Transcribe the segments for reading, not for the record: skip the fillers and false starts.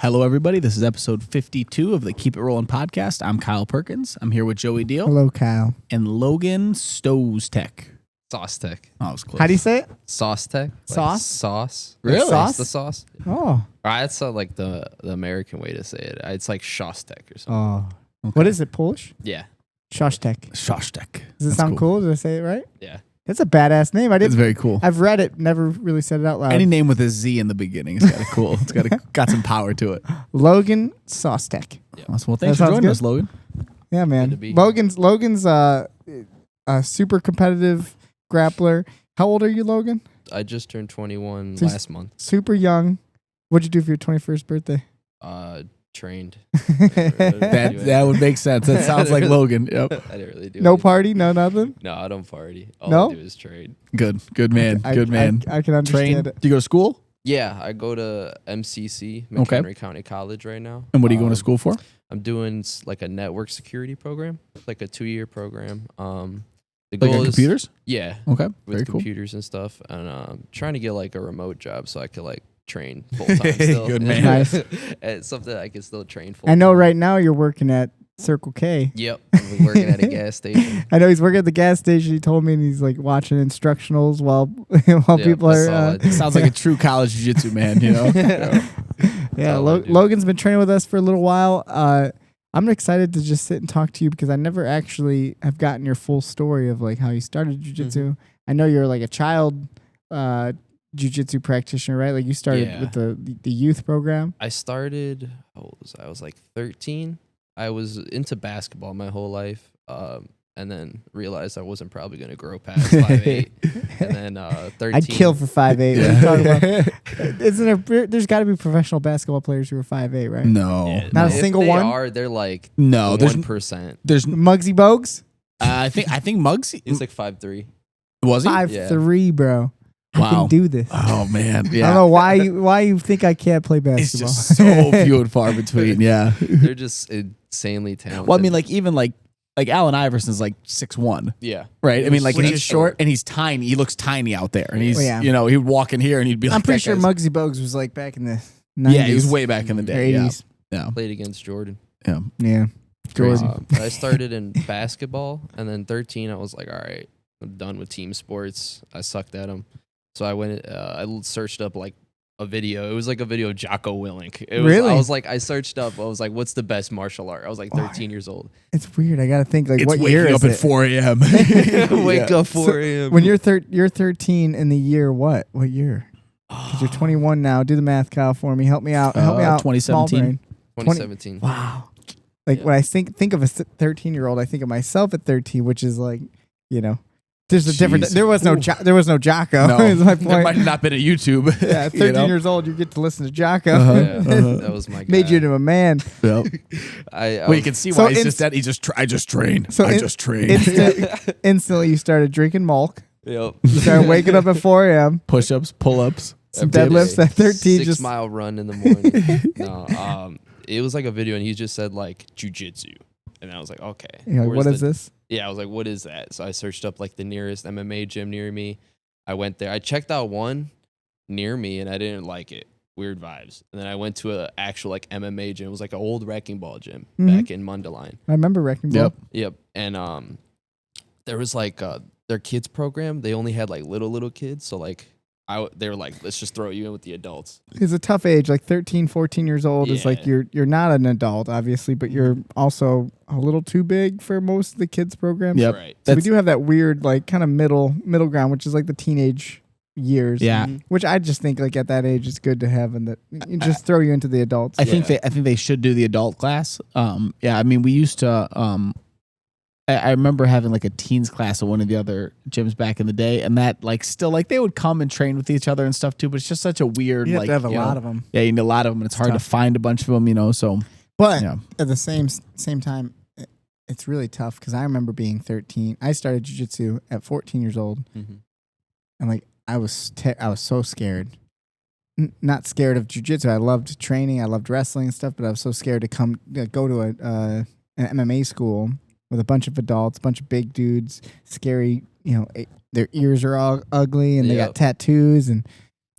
Hello, everybody. This is episode 52 of the Keep It Rollin Podcast. I'm Kyle Perkins. I'm here with Joey Deal. Hello, Kyle. And Logan Szostek. Szostek. Oh, it was close. How do you say it? Szostek. Sauce? Sauce. Really? Sauce? The sauce. Oh. That's like the American way to say it. It's like Szostek or something. Oh. Okay. What is it, Polish? Yeah. Szostek. Szostek. Does it That's sound cool? Did I say it right? Yeah. It's a badass name. I It's didn't. very cool. I've read it, never really said it out loud. Any name with a Z in the beginning is kind of cool. It's got some power to it. Logan Szostek. Awesome. Well, thanks That for sounds joining good. us, Logan. Yeah, Good man. to be here. Logan's a super competitive grappler. How old are you, Logan? I just turned 21 So- last month. Super young. What'd you do for your 21st birthday? Trained. That would make sense. That sounds like Logan. Yep. I didn't really do No anything. party? No nothing? No, I don't party. All No? I do is train. Good man. Good man. I can understand Train. it. Do you go to school? Yeah, I go to MCC, Okay. McHenry County College right now. And what are you going to school for? I'm doing like a network security program, like a 2-year program. The Like goal on is computers? Yeah, Okay. with Very cool. computers and stuff, and trying to get like a remote job so I could like train full time still. Good man. Nice. It's something I can still train full. I know right now you're working at Circle K. Yep, I'm working at a gas station. I know he's working at the gas station. He told me, and he's like watching instructionals while people that's are. all I do. Sounds like a true college jiu-jitsu man, you know? Yeah, all I do. Logan's been training with us for a little while. I'm excited to just sit and talk to you because I never actually have gotten your full story of like how you started jiu-jitsu. Mm-hmm. I know you're like a child jiu-jitsu practitioner, right? Like you started Yeah. with the youth program. I started. How old was I? I was like 13. I was into basketball my whole life, and then realized I wasn't probably going to grow past 5'8". And then 13. I'd kill for 5'8". What are you talking about? Isn't there? There's got to be professional basketball players who are 5'8", right? No. Yeah, Not a if single they one? They're like No, there's 1%. Muggsy Bogues, I think Muggsy He's like 5'3". was he? 5'3", bro. I Wow. can do this. Oh man, I yeah. don't know why you think I can't play It's basketball. just so few and far between. Yeah. They're just insanely talented. Well, I mean, like even like Allen Iverson's like 6'1", yeah, right? I mean, like Which and is he's short. and he's tiny. He looks tiny out there, and he's Oh, yeah. you know he would walk in here and he'd be like, I'm pretty that sure guy's- Muggsy Bogues was like back in the 90s. Yeah, he was way back in the or day. Yeah, 80s. yeah, played against Jordan. yeah. Yeah. Crazy. But I started in basketball, and then 13, I was like, all right, I'm done with team sports. I sucked at them. So I went, I searched up like a video. It was like a video of Jocko Willink. Really? I searched up, I was like, what's the best martial art? I was like 13 years old. It's weird. I got to think like It's what waking year up is at it? 4 a.m. Wake Yeah. up 4 a.m. When you're 13 in the year what? What year? Cuz you're 21 now. Do the math, Kyle, for me. Help me out. Help me out. 2017. Small brain. 2017. Wow. Like Yeah. when I think of a 13-year-old, I think of myself at 13, which is like, you know, there's a different. Jeez. There was no Jocko. No, is my there point. might have not been a YouTube. Yeah, 13 you know? years old, you get to listen to Jocko. Uh-huh, Yeah, that was my guy. Made you into a man. Yep. I Well, you can see So why he's inst- just that. I just train. So I in- just train. Instantly, you started drinking milk. Yep. You started waking up at 4 a.m. Push-ups, pull-ups. Some Every deadlifts day. at 13. 6 Just mile run in the morning. No, it was like a video, and he just said like jiu-jitsu, and I was like, okay, you're like, where's what is the- this? Yeah, I was like, what is that? So I searched up like the nearest MMA gym near me. I went there. I checked out one near me, and I didn't like it. Weird vibes. And then I went to an actual like MMA gym. It was like an old wrecking ball gym Mhm. back in Mundelein. I remember Wrecking Ball. Yep. Yep. And there was like their kids program. They only had like little kids. So like they were like, let's just throw you in with the adults. It's a tough age, like 13, 14 years old is like Yeah. you're not an adult, obviously, but you're also a little too big for most of the kids programs. Yep. Right. So we That's- do have that weird, like kind of middle ground, which is like the teenage years. Yeah. Which I just think like at that age it's good to have, and that you just throw you into the adults. I think Yeah. they should do the adult class. Yeah, I mean we used to I remember having like a teens class at one of the other gyms back in the day, and that like still like they would come and train with each other and stuff too, but it's just such a weird you have like to have a you lot know, of them. yeah, you need a lot of them, and it's hard tough. to find a bunch of them, you know. So But yeah, at the same time, it's really tough because I remember being 13. I started jiu-jitsu at 14 years old, Mhm. and like I was so scared. Not scared of jiu-jitsu. I loved training. I loved wrestling and stuff, but I was so scared to go to an MMA school with a bunch of adults, a bunch of big dudes, scary. You know, their ears are all ugly and they got Yep. tattoos, and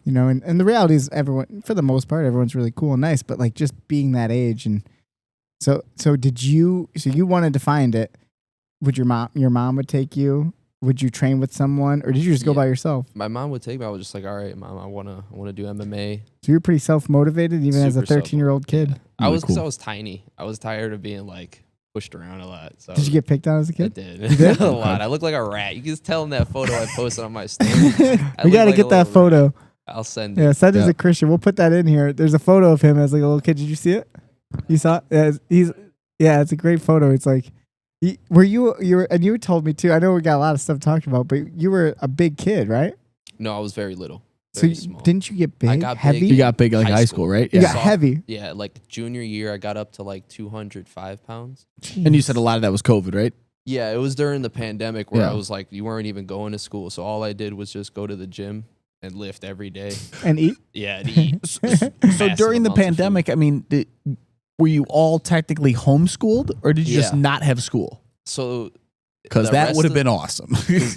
You know, and the reality is everyone, for the most part, everyone's really cool and nice, but like just being that age. And so you wanted to find it. Would your mom would take you? Would you train with someone, or did you just go by yourself? My mom would take me. I was just like, all right, Mom, I wanna do MMA. So you're pretty self-motivated even as a 13-year-old kid? Yeah. I was, because cool. I was tiny. I was tired of being like pushed around a lot. So Did you get picked on as a I kid? did. You did? A lot. I look like a rat. You can just tell in that photo I posted on my story. We got to get that photo. Rat. I'll send it. Yeah, send it to Christian. We'll put that in here. There's a photo of him as like a little kid. Did you see it? You saw it? Yeah, it's a great photo. It's like, and you told me too, I know we got a lot of stuff talked about, but you were a big kid, right? No, I was very little. So small. didn't you get big? I got heavy? big. You got big like high school, right? You Yeah. got heavy. Yeah, like junior year, I got up to like 205 pounds. And you said a lot of that was COVID, right? Yeah, it was during the pandemic where Yeah. I was like, you weren't even going to school. So all I did was just go to the gym and lift every day. And eat? Yeah, and eat. So Massive during the amounts of pandemic, I mean, were you all technically homeschooled, or did you just Yeah. not have school? So Because the that rest would have of- been awesome.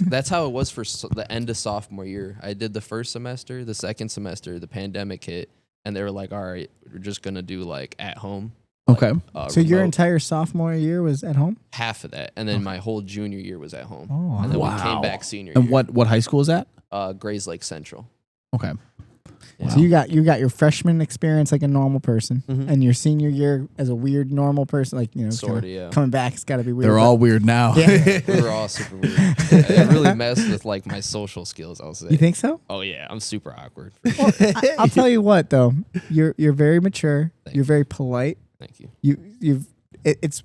that's how it was for the end of sophomore year. I did the first semester, the second semester, the pandemic hit, and they were like, all right, we're just going to do like at home. Okay. So your remote. entire sophomore year was at home? Half of that. And then my whole junior year was at home. Oh, and then wow. we came back senior And year. what high school is that? Grays Lake Central. Okay. So you got your freshman experience like a normal person, Mhm. and your senior year as a weird normal person, like it's Sort of, kinda yeah. coming back. It's got to be weird. They're but- all weird now. Yeah. We were all super weird. It really messed with like my social skills, I'll say. You think so? Oh yeah, I'm super awkward. I'll tell you what though, you're very mature. Thank You're you. very polite. Thank you. It's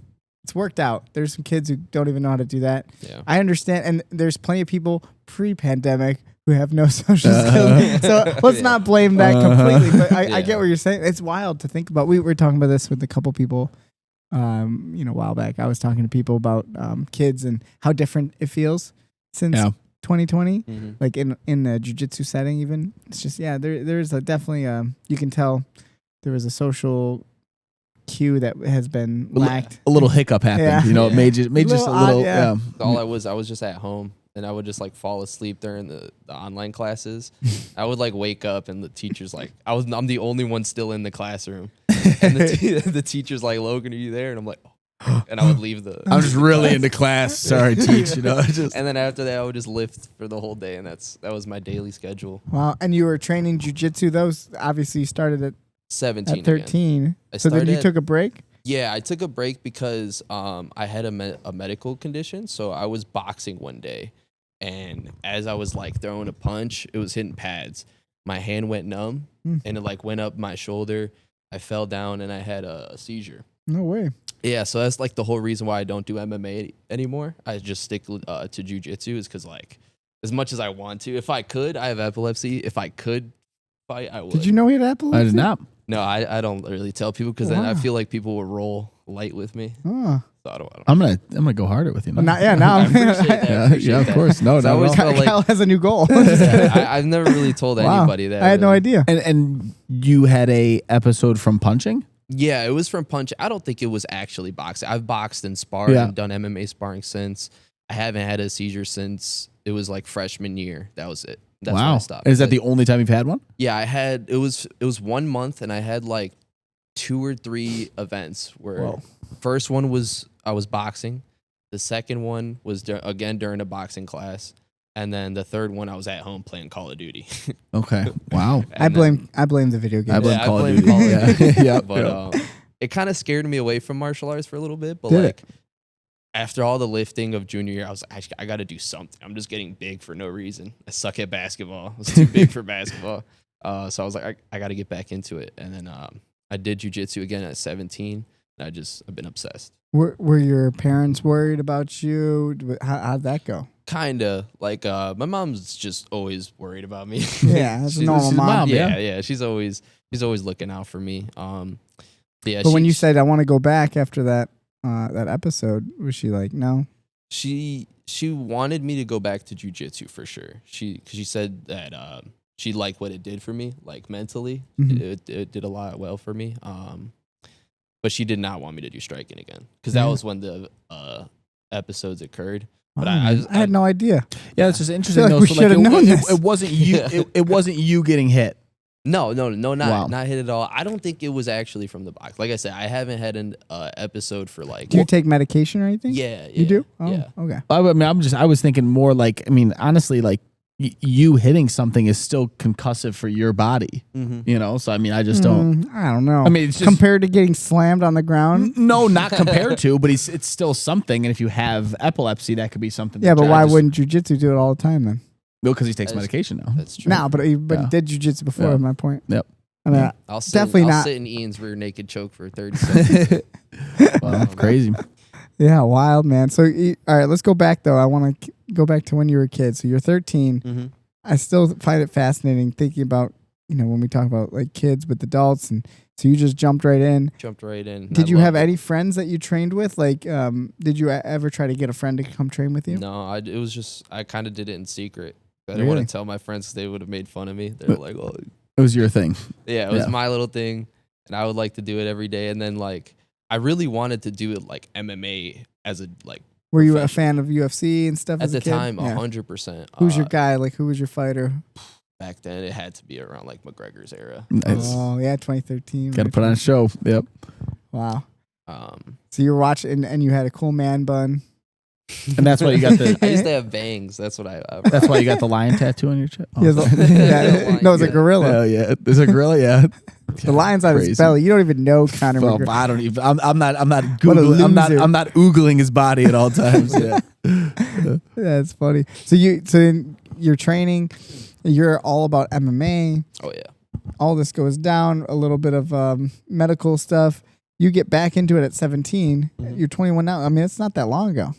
worked out. There's some kids who don't even know how to do that. Yeah. I understand, and there's plenty of people pre-pandemic who have no social skills. So let's not blame that completely. But I get what you're saying. It's wild to think about. We were talking about this with a couple people, a while back. I was talking to people about kids and how different it feels since 2020. Mm-hmm. Like in the jiu-jitsu setting, even it's just there's definitely you can tell there was a social cue that has been lacked. A little hiccup happened. Yeah. You know, it made just a Little little. odd, yeah. All I was just at home, and I would just like fall asleep during the online classes. I would like wake up, and the teacher's like, I'm the only one still in the classroom, and the teacher's like, Logan, are you there? And I'm like, oh. And I would leave the. I'm just really into class. Sorry, teach. You know, just And then after that, I would just lift for the whole day, and that was my daily schedule. Wow, and you were training jiu-jitsu. Those obviously you started at 17. 13. Again. So then you took a break. Yeah, I took a break because I had a medical condition. So I was boxing one day, and as I was like throwing a punch, it was hitting pads. My hand went numb, and it like went up my shoulder. I fell down, and I had a seizure. No way. Yeah, so that's like the whole reason why I don't do MMA anymore. I just stick to jiu-jitsu is because like as much as I want to, if I could, I have epilepsy. If I could fight, I would. Did you know he had epilepsy? I did not. No, I don't really tell people because then I Wow. feel like people will roll light with me. Oh. So I don't. I'm gonna go harder with you. Well, Now. now I appreciate that. Yeah, appreciate yeah, of that. course. No, So I no, always no. felt like Kyle has a new goal. I've never really told Wow. anybody that. I had no really. idea. And you had a episode from punching. Yeah, it was from punch. I don't think it was actually boxing. I've boxed and sparred Yeah. and done MMA sparring since. I haven't had a seizure since it was like freshman year. That was it. That's when I Wow. stopped. Is that Like, the only time you've had one? Yeah, I had it was 1 month, and I had like 2 or 3 events where Whoa. first one was I was boxing, the second one was again during a boxing class, and then the third one I was at home playing Call of Duty. Okay. Wow. I blame the video game. I blame Yeah, Call of blame Duty. Call of Yeah. Duty. Yeah. But it kind of scared me away from martial arts for a little bit. But Did like after all the lifting of junior year, I was like, I got to do something. I'm just getting big for no reason. I suck at basketball. I was too big for basketball. So I was like, I got to get back into it. And then I did jiu-jitsu again at 17. And I've been obsessed. Were your parents worried about you? How'd that go? Kinda like my mom's just always worried about me. Yeah, that's a normal she's mom. mom. Yeah. She's always looking out for me. Yeah. But when you said I want to go back after that episode, was she like, no? she wanted me to go back to jiu-jitsu for sure. Because she said that she liked what it did for me, like mentally. Mhm. It did a lot well for me. But she did not want me to do striking again because that Yeah. was when the episodes occurred. But Wow, I had no idea. Yeah, it's just interesting. like though. we So, should've known this. It wasn't you. Yeah. It wasn't you getting hit. No, Wow. not hit at all. I don't think it was actually from the box. Like I said, I haven't had an episode for like. Do you take medication or anything? Yeah, You do? Oh, yeah. okay. I mean, I was thinking more like, I mean, honestly, like you hitting something is still concussive for your body, you know? So, I mean, I just don't. I don't know. I mean, it's just, compared to getting slammed on the ground. no, not compared to, but it's still something. And if you have epilepsy, that could be something. Yeah, that but why just- wouldn't jujitsu do it all the time then? No, because he takes That's- medication now. That's true. No, but he Yeah. did jujitsu before. Yeah. My point. Yep. I mean, I'll sit, definitely I'll not. sit in Ian's rear naked choke for 30 seconds. Well, that's crazy. Yeah, wild, man. So, all right, let's go back though. I want to go back to when you were a kid. So you're 13. Mm-hmm. I still find it fascinating thinking about, you know, when we talk about like kids with adults, and so you just jumped right in. Jumped right in. Did I you have loved it. any friends that you trained with? Like, did you ever try to get a friend to come train with you? No, it was just, I kind of did it in secret. I didn't Really? want to tell my friends 'cause they would have made fun of me. They were like, oh, It was your thing. yeah, it was Yeah. my little thing. And I would like to do it every day. And then, like, I really wanted to do it like MMA as a, like, Were you a professional. fan of UFC and stuff At as the a kid? time, Yeah. 100%. Who's your guy? Like, who was your fighter? Back then, it had to be around like McGregor's era. Nice. Oh, yeah, 2013. Got to put on a show. Yep. Wow. Um, So you were watching, and you had a cool man bun. And that's why you got the. I used to have bangs. That's what I That's why you got the lion tattoo on your chest. Oh. He has a- yeah. No, it's a Yeah. gorilla. Hell yeah, there's a gorilla. Yeah, The lion's on his Crazy. belly. You don't even know Conor Well, McGregor. I don't even. I'm not What a googling. loser. I'm not oogling his body at all times. Yeah. That's funny. So in your training, you're all about MMA. Oh yeah. All this goes down. A little bit of medical stuff. You get back into it at 17. Mhm. You're 21 now. I mean, it's not that long ago.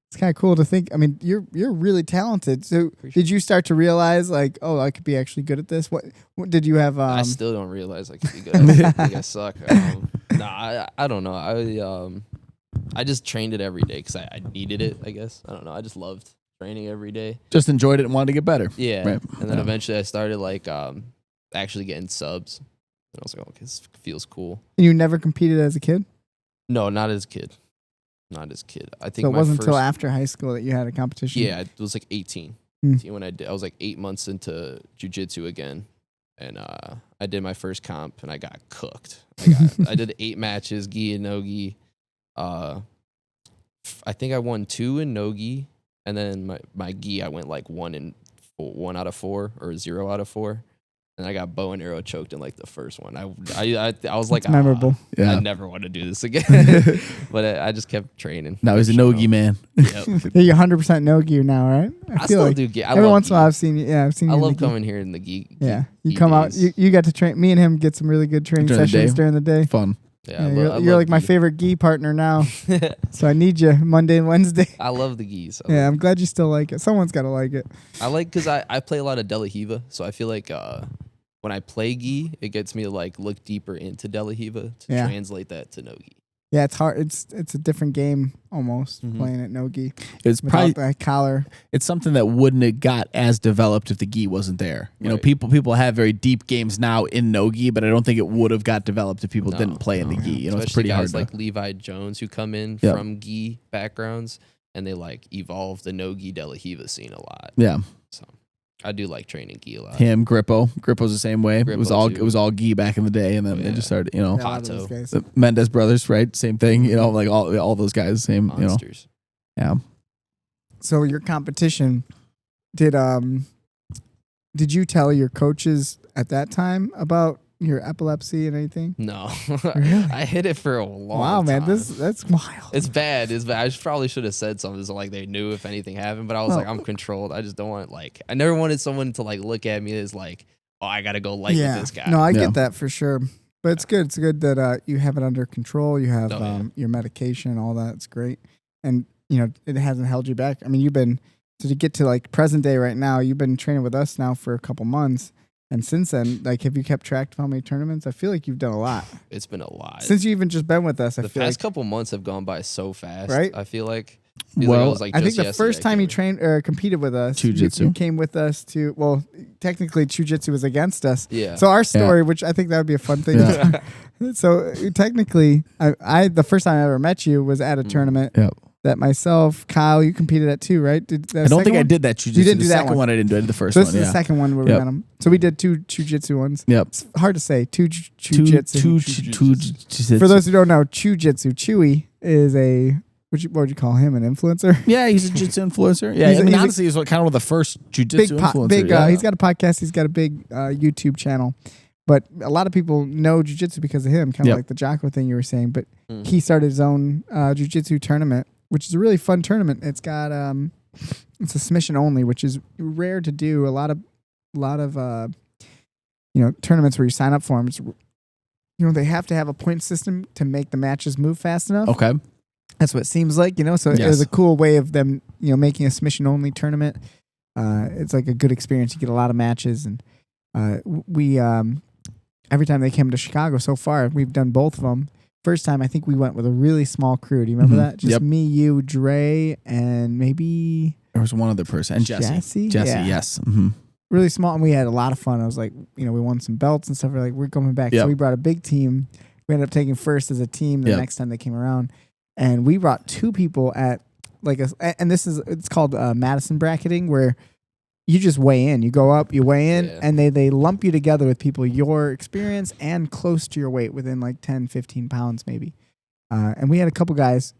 It's kind of cool to think. I mean, you're really talented. So did you start to realize like, oh, I could be actually good at this? What did you have? I still don't realize I can be good. I think I suck. I don't know. I just trained it every day because I needed it. I guess I don't know. I just loved training every day. Just enjoyed it and wanted to get better. Yeah. Right. And then Yeah. eventually I started like actually getting subs. And I was like, oh, this feels cool. You never competed as a kid, No, not as a kid. Not as a kid. I think so it my wasn't first, until after high school that you had a competition. Yeah, it was like 18. Hmm. 18 when I was like 8 months into jiu-jitsu again. And I did my first comp and I got cooked. I did 8 matches, gi and no gi. I think I won 2 in no gi. And then my gi, I went like 1 out of 4 or 0 out of 4. And I got bow and arrow choked in like the first one. I was like, It's memorable. Yeah. I never want to do this again. But I just kept training. Now he's a nogi man. Yep. Yeah, you're 100% no gear now, right? I feel still like do gi. I every love once in a gi. while I've seen you. Yeah, I've seen you. I in the love gi. coming here in the gi. Yeah, you gi come out. days. You got to train. Me and him get some really good training During the sessions day? during the day. Fun. Yeah, Yeah, I you're love like my gi. favorite gi partner now, so I need you Monday and Wednesday. I love the gis. Yeah, I'm glad you still like it. Someone's got to like it. I like because I play a lot of De La Hiva, so I feel like when I play gi, it gets me to like look deeper into De La Hiva to Yeah. translate that to no gi. Yeah, it's hard. It's a different game almost Mhm. playing at no gi It's without probably that collar. it's something that wouldn't have got as developed if the gi wasn't there. You know, Right. people have very deep games now in no gi, but I don't think it would have got developed if people No, didn't play in the no. gi. You know, it's Especially pretty guys hard. like Levi Jones who come in Yeah. from gi backgrounds and they like evolve the no gi De La Hiva scene a lot. Yeah, So I do like training gi a lot. him, Grippo's the same way. It was Grippo, all too. it was all gi back in the day, and then they Yeah. just started. You know, Yeah, a lot of those Pato. guys. the Mendez brothers, right? Same thing. You know, like all those guys, same. You know, Monsters. yeah. So your competition, did you tell your coaches at that time about your epilepsy and anything? No, Really? I hit it for a long Wow, man, time. that's wild. It's bad. It's bad. Probably should have said something so like they knew if anything happened. But I was Well- like, I'm controlled. I just don't want I never wanted someone to like look at me as like, oh, I gotta go light with this guy. No, I Yeah. get that for sure. But it's good. It's good that you have it under control. You have Oh, yeah. your medication, all that. It's great. And, you know, it hasn't held you back. I mean, to get to like present day right now, you've been training with us now for a couple months. And since then, like, have you kept track of how many tournaments? I feel like you've done a lot. It's been a lot. Since you even just been with us, I the feel past like. couple months have gone by so fast. Right? I feel like. Feels Well, it was, like, I think just the yesterday first I time came you in. trained or competed with us, Jiu-jitsu. you came with us to, well, technically Jiu-Jitsu was against us. Yeah. So our story, which I think that would be a fun thing. Yeah. So technically, I the first time I ever met you was at a tournament. Yeah. that myself, Kyle, you competed at too, right? I don't think I did that jiu-jitsu. You didn't do the that second one. I didn't do it. I did the first So this one. is Yeah. the second one where we got them. So we did 2 jiu-jitsu ones. Yep. It's hard to say. 2 jiu-jitsu. Jiu-jitsu. For those who don't know, jiu-jitsu. Chewy is a what would you call him? An influencer? Yeah, he's a jiu-jitsu influencer. Yeah, He's honestly, he's kind of one of the first jiu-jitsu influencers. Big. Yeah. He's got a podcast. He's got a big YouTube channel. But a lot of people know jiu-jitsu because of him, kind of like the Jocko thing you were saying. But he started his own jiu-jitsu tournament, which is a really fun tournament. It's got it's a submission only, which is rare to do. A lot of tournaments where you sign up for them, it's, they have to have a point system to make the matches move fast enough. Okay. That's what it seems like, So it was a cool way of them, making a submission only tournament. It's like a good experience. You get a lot of matches, and we every time they came to Chicago so far, we've done both of them. First time, I think we went with a really small crew. Do you remember that? Just me, you, Dre, and maybe there was one other person, and Jesse. Jesse, yeah. yes. Mm-hmm. Really small, and we had a lot of fun. I was like, we won some belts and stuff. We're like, we're coming back. So we brought a big team. We ended up taking first as a team the next time they came around, and we brought 2 people at and it's called Madison bracketing, where you just weigh in. You go up, you weigh in, and they lump you together with people your experience and close to your weight, within like 10, 15 pounds maybe. And we had a couple guys,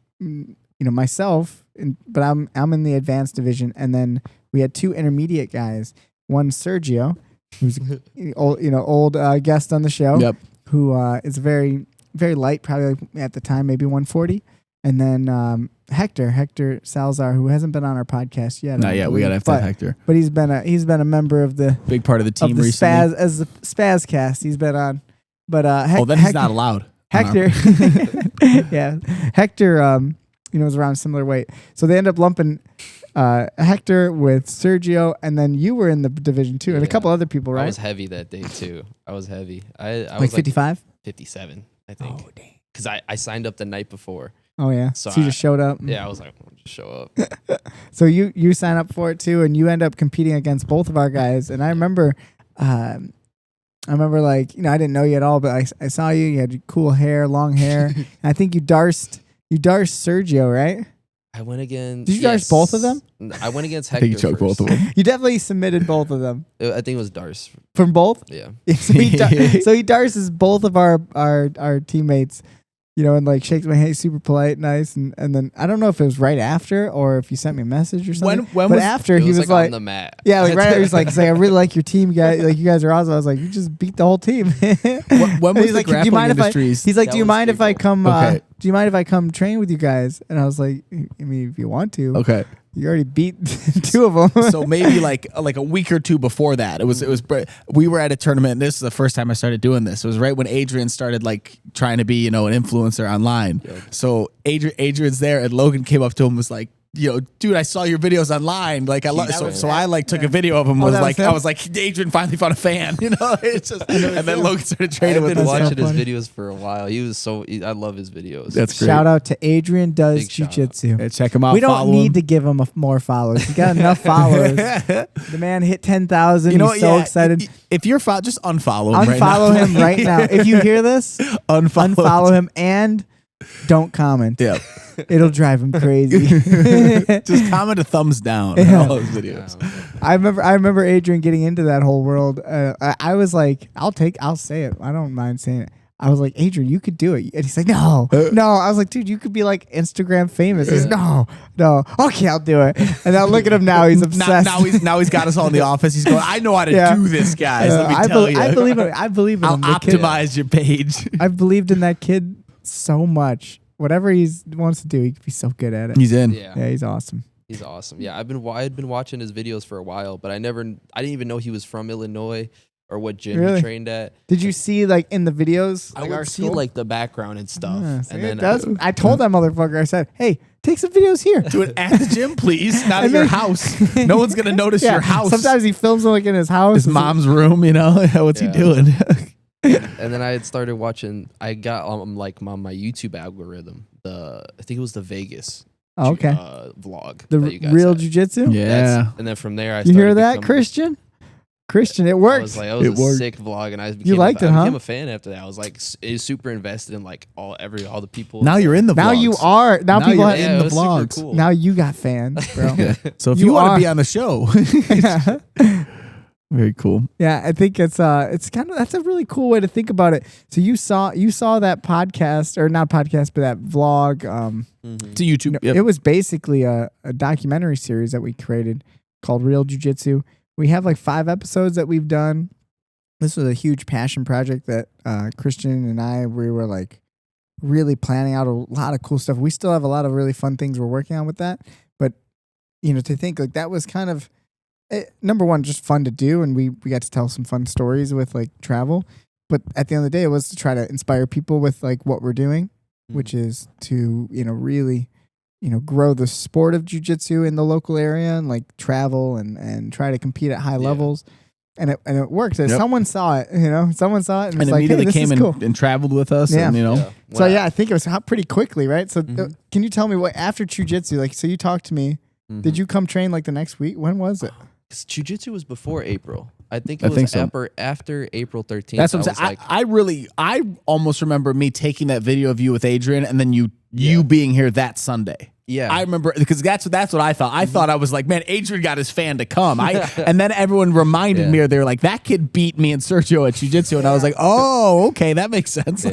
myself, but I'm in the advanced division, and then we had 2 intermediate guys. One, Sergio, who's old guest on the show, who is very, very light, probably at the time maybe 140. And then Hector Salazar, who hasn't been on our podcast yet. Not yet. We gotta have Hector. But he's been a member of the big part of the team recently. As the Spazcast, he's been on. But then he's not allowed. Hector, Hector, was around similar weight. So they end up lumping Hector with Sergio, and then you were in the division too, and a couple other people, right? I was heavy that day too. I was heavy. I like was 55, 57, I think. Oh dang! Because I signed up the night before. Oh yeah. So you just showed up. Yeah, I was like, I'll just show up. So you sign up for it too, and you end up competing against both of our guys. And I remember, I didn't know you at all, but I saw you. You had cool hair, long hair. And I think you darsed Sergio, right? I went against. Did you darce both of them? I went against I Hector. think you choked first. both of them. You definitely submitted both of them. I think it was Darce. From both? Yeah. So he darces both of our teammates, and like shakes my hand, super polite, nice, and then I don't know if it was right after or if you sent me a message or something. When but was after it he was like on the mat. Yeah, like right after he was like, I really like your team, guys. Like you guys are awesome. I was like, you just beat the whole team. When was he's the like, grappling industries? He's like, That do you was mind if I April. come? Okay. Do you mind if I come train with you guys? And I was like, I mean, if you want to. Okay. You already beat 2 of them. So maybe like a week or 2 before that, we were at a tournament. And this is the first time I started doing this. It was right when Adrian started like trying to be, an influencer online. Yep. So Adrian's there, and Logan came up to him and was like, dude, I saw your videos online. Like I love so I like took a video of him. Oh, Was that like was him? I was like, Adrian finally found a fan. It's just and then Logan started training I've with been us. watching his funny. videos for a while. I love his videos. That's great. Shout out to Adrian Does Big shout out. Jiu-Jitsu. Yeah, check him out. We don't follow need him. to give him more followers. He got enough followers. The man hit 10,000. He's so excited. If you're just unfollow him. Unfollow him right now. If you hear this, unfollow him and don't comment. Yeah. It'll drive him crazy. Just comment a thumbs down on all his videos. I remember Adrian getting into that whole world. I was like, I'll say it. I don't mind saying it. I was like, Adrian, you could do it. And he's like, no. I was like, dude, you could be like Instagram famous. He's no. Okay, I'll do it. And now look at him now. He's obsessed. Now he's got us all in the office. He's going, I know how to do this, guys. Let me tell you. I believe in I'll him. The kid- optimize your page. I've believed in that kid so much. Whatever he wants to do, he could be so good at it. He's in. Yeah. He's awesome. He's awesome. Yeah, I'd been watching his videos for a while, but I didn't even know he was from Illinois or what gym Really? he trained at. Did you see like in the videos? I like, would our see school? like the background and stuff, Yeah, see, and then I told that motherfucker. I said, "Hey, take some videos here. Do it at the gym, please. Not at And your then- house. No one's gonna notice your house. Sometimes he films them like in his house. his mom's room. What's he Yeah. doing? and then I had started watching. I got like on my YouTube algorithm. I think it was the Vegas. Oh, okay. Vlog. The that you guys real had. jujitsu. Yeah. And then from there, I You started hear that, becoming- Christian? Christian, it I worked. was like, it was It a worked. sick vlog, and I became, liked it, I huh? became a fan after that. I was like super invested in like all the people. Now you're in the vlogs. Now you are. Now people you're have, in the it was super vlogs. cool. now you got fans, bro. Yeah. So if You you want are. to be on the show, very cool. Yeah, I think it's kind of, that's a really cool way to think about it. So you saw that podcast, or not podcast, but that vlog. Mhm. To YouTube. Yep. It was basically a documentary series that we created called Real Jiu-Jitsu. We have like 5 episodes that we've done. This was a huge passion project that Christian and we were like really planning out a lot of cool stuff. We still have a lot of really fun things we're working on with that. But, to think like that was kind of, number one, just fun to do. And we got to tell some fun stories with like travel. But at the end of the day, it was to try to inspire people with like what we're doing, which is to, really, grow the sport of jiu-jitsu in the local area and like travel and try to compete at high levels. And it worked. Yep. Someone saw it, someone saw it and was And like, hey, immediately this came is cool. and traveled with us. Yeah. And, So I think it was pretty quickly, right? So Mhm. can you tell me what, after jiu-jitsu, like, so you talked to me, did you come train like the next week? When was it? Jiu-jitsu was before April. I think I it was think so. after April 13th. That's what I'm saying. I almost remember me taking that video of you with Adrian and then you being here that Sunday. Yeah. I remember because that's what I thought. I thought I was like, man, Adrian got his fan to come. And then everyone reminded me, or they were like, that kid beat me and Sergio at jiu-jitsu. And I was like, oh, okay, that makes sense.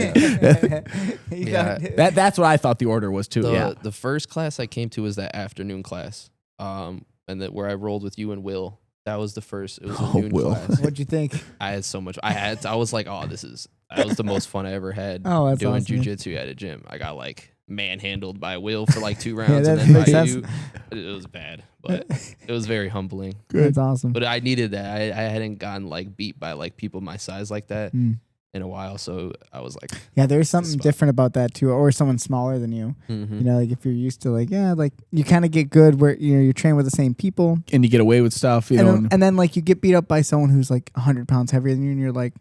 That's what I thought the order was too. The first class I came to was that afternoon class. And that where I rolled with you and Will. That was the first. It was a noon Will. class. What'd you think? I had so much. I was like, that was the most fun I ever had Oh, that's doing awesome. jiu-jitsu at a gym. I got like manhandled by Will for like 2 rounds, that and then by makes sense. you, it was bad, but it was very humbling. That's awesome. But I needed that. I hadn't gotten like beat by like people my size like that in a while, so I was like, Yeah, there's something spot. different about that too, or someone smaller than you. mhm. Like if you're used to like, like you kind of get good where you train with the same people, And you get away with stuff, and then like you get beat up by someone who's like 100 pounds heavier than you, and you're like,